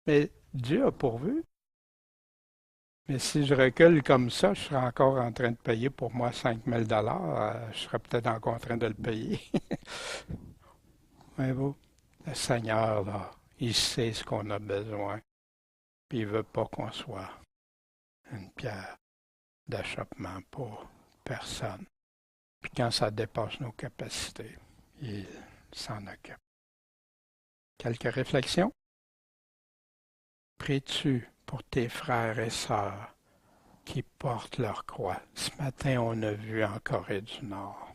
Mais Dieu a pourvu. Mais si je recule comme ça, je serais encore en train de payer pour moi 5 000 $. Je serais peut-être encore en train de le payer. Mais bon, le Seigneur, là, il sait ce qu'on a besoin. Puis il ne veut pas qu'on soit une pierre d'achoppement pour personne. Puis quand ça dépasse nos capacités, il s'en occupe. Quelques réflexions? Pries-tu pour tes frères et sœurs qui portent leur croix? Ce matin, on a vu en Corée du Nord.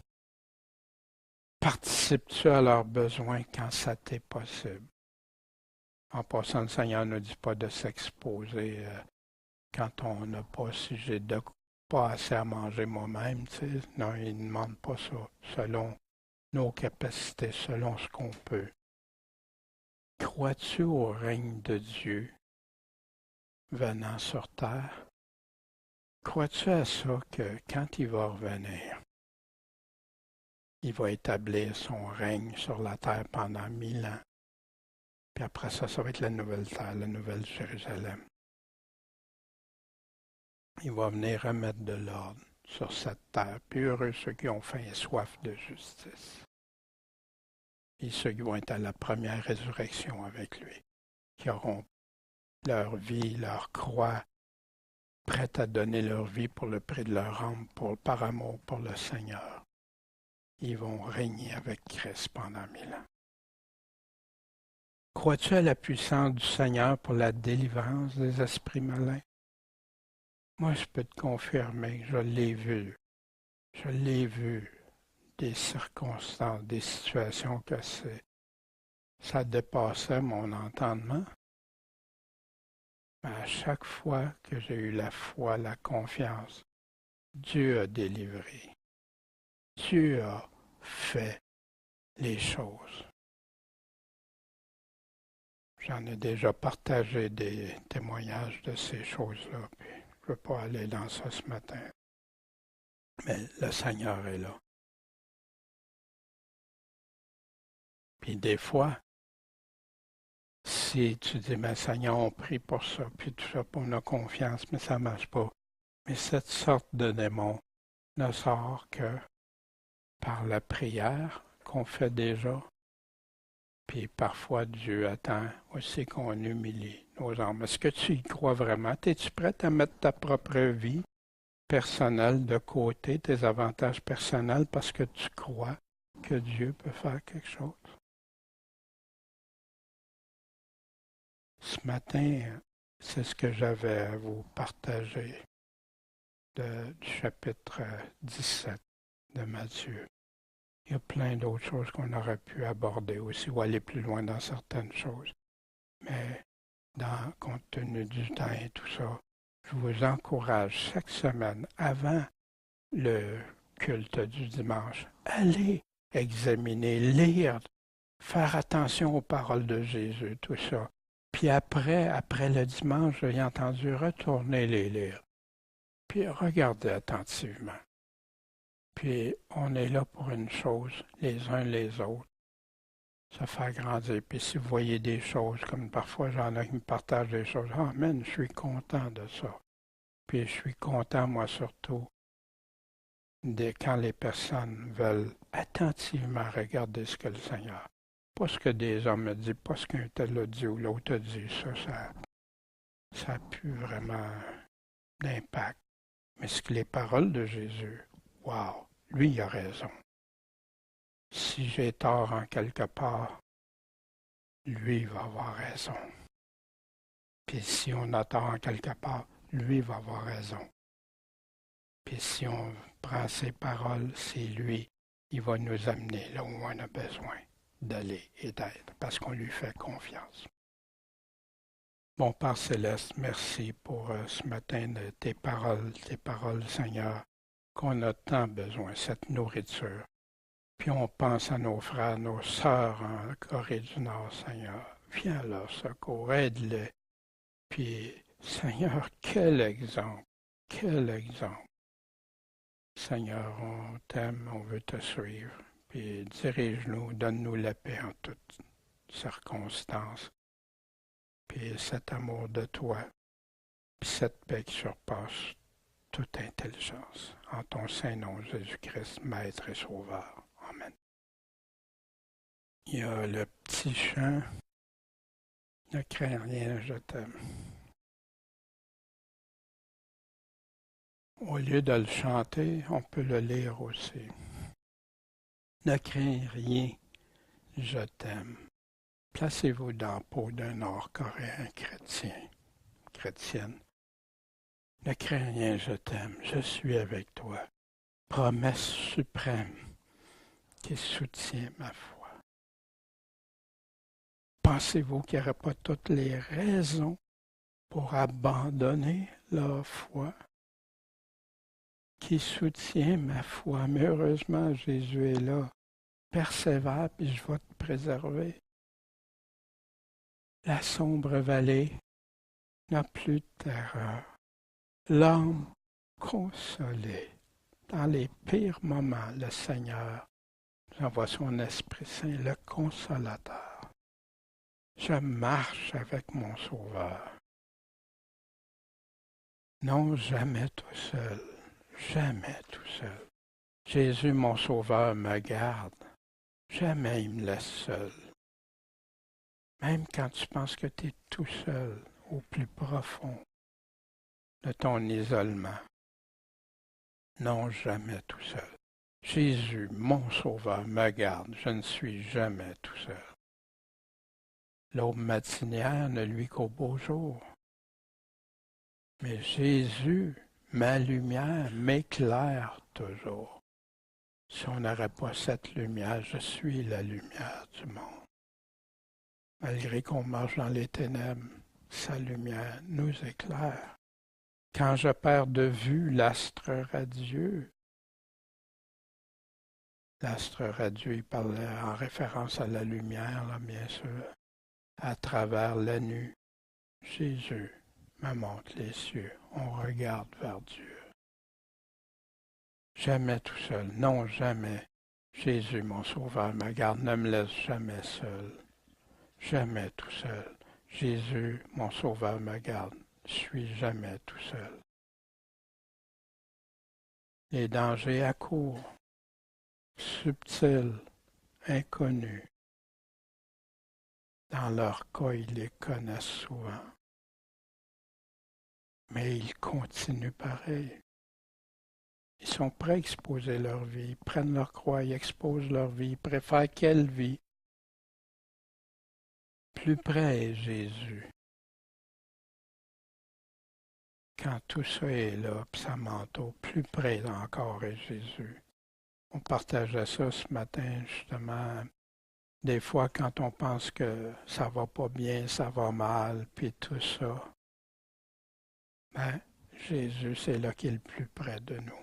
Participes-tu à leurs besoins quand ça t'est possible? En passant, le Seigneur ne dit pas de s'exposer quand on n'a pas, si j'ai pas assez à manger moi-même, tu sais. Non, il ne demande pas ça, selon nos capacités, selon ce qu'on peut. Crois-tu au règne de Dieu venant sur terre? Crois-tu à ça que quand il va revenir, il va établir son règne sur la terre pendant 1000 ans? Puis après ça, ça va être la nouvelle terre, la nouvelle Jérusalem. Il va venir remettre de l'ordre sur cette terre. Puis heureux ceux qui ont faim et soif de justice. Et ceux qui vont être à la première résurrection avec lui, qui auront leur vie, leur croix, prêtes à donner leur vie pour le prix de leur âme, par amour pour le Seigneur. Ils vont régner avec Christ pendant 1000 ans. Crois-tu à la puissance du Seigneur pour la délivrance des esprits malins? Moi, je peux te confirmer que je l'ai vu. Je l'ai vu, des circonstances, des situations que ça dépassait mon entendement. Mais à chaque fois que j'ai eu la foi, la confiance, Dieu a délivré. Dieu a fait les choses. J'en ai déjà partagé des témoignages de ces choses-là, puis je ne veux pas aller dans ça ce matin. Mais le Seigneur est là. Puis des fois, si tu dis, mais Seigneur, on prie pour ça, puis tout ça, puis on a confiance, mais ça ne marche pas. Mais cette sorte de démon ne sort que par la prière qu'on fait déjà. Puis parfois, Dieu attend aussi qu'on humilie nos âmes. Est-ce que tu y crois vraiment? Es-tu prête à mettre ta propre vie personnelle de côté, tes avantages personnels, parce que tu crois que Dieu peut faire quelque chose? Ce matin, c'est ce que j'avais à vous partager du chapitre 17 de Matthieu. Il y a plein d'autres choses qu'on aurait pu aborder aussi ou aller plus loin dans certaines choses. Mais compte tenu du temps et tout ça, je vous encourage chaque semaine, avant le culte du dimanche, allez examiner, lire, faire attention aux paroles de Jésus, tout ça. Puis après le dimanche, j'ai entendu retourner les lire. Puis regardez attentivement. Puis on est là pour une chose, les uns les autres, se faire grandir. Puis si vous voyez des choses, comme parfois j'en ai qui me partagent des choses, ah man, je suis content de ça. Puis je suis content, moi surtout, quand les personnes veulent attentivement regarder ce que le Seigneur. Pas ce que des hommes me disent, pas ce qu'un tel a dit ou l'autre a dit, ça n'a plus vraiment d'impact. Mais ce que les paroles de Jésus, wow, lui, il a raison. Si j'ai tort en quelque part, lui il va avoir raison. Puis si on a tort en quelque part, lui va avoir raison. Puis si on prend ses paroles, c'est lui, il va nous amener là où on a besoin d'aller et d'être, parce qu'on lui fait confiance. Bon Père Céleste, merci pour ce matin de tes paroles, Seigneur, qu'on a tant besoin, cette nourriture. Puis on pense à nos frères, nos sœurs en Corée du Nord, Seigneur. Viens à leur secours, aide-les. Puis, Seigneur, quel exemple, quel exemple. Seigneur, on t'aime, on veut te suivre. Puis dirige-nous, donne-nous la paix en toutes circonstances. Puis cet amour de toi, puis cette paix qui surpasse toute intelligence. En ton saint nom, Jésus-Christ, Maître et Sauveur. Amen. Il y a le petit chant, ne crains rien, je t'aime. Au lieu de le chanter, on peut le lire aussi. Ne crains rien, je t'aime. Placez-vous dans la peau d'un Nord-Coréen chrétienne. Ne crains rien, je t'aime, je suis avec toi. Promesse suprême qui soutient ma foi. Pensez-vous qu'il n'y aurait pas toutes les raisons pour abandonner leur foi? Qui soutient ma foi? Mais heureusement, Jésus est là. Persévère, puis je vais te préserver. La sombre vallée n'a plus de terreur. L'âme consolée. Dans les pires moments, le Seigneur nous envoie son Esprit Saint, le Consolateur. Je marche avec mon Sauveur. Non, jamais tout seul. Jamais tout seul. Jésus, mon Sauveur, me garde. Jamais il me laisse seul. Même quand tu penses que tu es tout seul, au plus profond de ton isolement. Non, jamais tout seul. Jésus, mon Sauveur, me garde. Je ne suis jamais tout seul. L'aube matinière ne luit qu'au beau jour. Mais Jésus, ma lumière, m'éclaire toujours. Si on n'aurait pas cette lumière, je suis la lumière du monde. Malgré qu'on marche dans les ténèbres, sa lumière nous éclaire. Quand je perds de vue l'astre radieux, il parlait en référence à la lumière, là, bien sûr, à travers la nuit. Jésus me montre les cieux, on regarde vers Dieu. Jamais tout seul, non jamais. Jésus, mon Sauveur, me garde, ne me laisse jamais seul. Jamais tout seul. Jésus, mon Sauveur, me garde. Je suis jamais tout seul. les dangers accourent, subtils, inconnus. Dans leur cas, ils les connaissent souvent. Mais ils continuent pareil. Ils sont prêts à exposer leur vie, ils prennent leur croix, ils exposent leur vie, ils préfèrent quelle vie? Plus près est Jésus. Quand tout ça est là, puis ça m'entoure, plus près encore est Jésus. On partageait ça ce matin, justement. Des fois, quand on pense que ça va pas bien, ça va mal, puis tout ça, ben, Jésus, c'est là qu'il est le plus près de nous.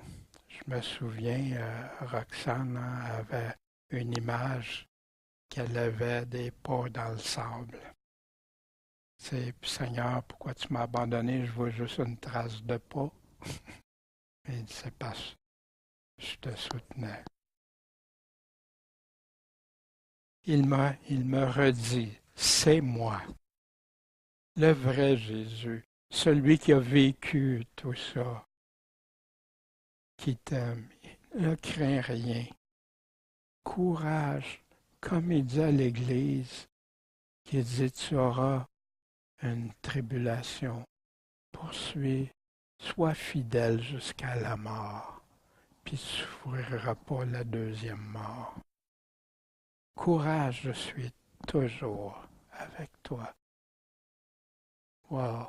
Je me souviens, Roxane avait une image qu'elle avait des pas dans le sable. C'est, puis Seigneur, pourquoi tu m'as abandonné? Je vois juste une trace de pas. Il dit, c'est parce que je te soutenais. Il me redit, c'est moi, le vrai Jésus, celui qui a vécu tout ça, qui t'aime. Ne crains rien. Courage, comme il dit à l'Église, qui dit, tu auras une tribulation. Poursuis, sois fidèle jusqu'à la mort, puis tu ne souffriras pas la deuxième mort. Courage, je suis toujours avec toi. Wow!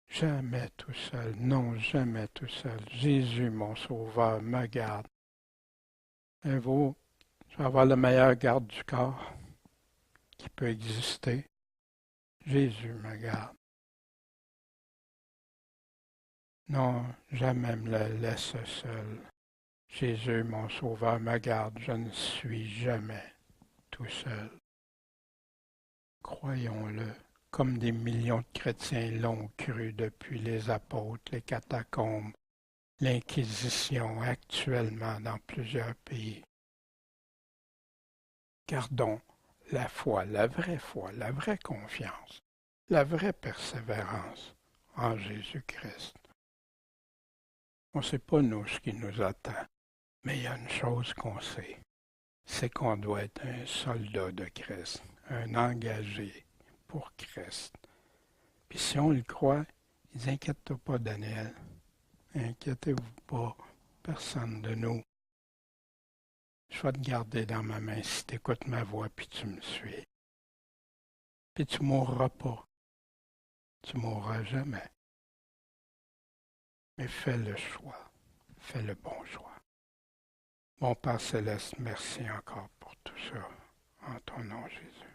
Jamais tout seul, non, jamais tout seul. Jésus, mon sauveur, me garde. Et vous, je vais avoir le meilleur garde du corps qui peut exister. Jésus me garde. Non, jamais me le laisse seul. Jésus, mon sauveur, me garde. Je ne suis jamais tout seul. Croyons-le, comme des millions de chrétiens l'ont cru depuis les apôtres, les catacombes, l'Inquisition actuellement dans plusieurs pays. Gardons la foi, la vraie confiance, la vraie persévérance en Jésus-Christ. On ne sait pas nous ce qui nous attend, mais il y a une chose qu'on sait, c'est qu'on doit être un soldat de Christ, un engagé pour Christ. Puis si on le croit, il dit, inquiète-toi pas, Daniel, inquiétez-vous pas, personne de nous. Je vais te garder dans ma main si tu écoutes ma voix puis tu me suis. Puis tu mourras pas. Tu mourras jamais. Mais fais le choix. Fais le bon choix. Mon Père céleste, merci encore pour tout ça. En ton nom, Jésus.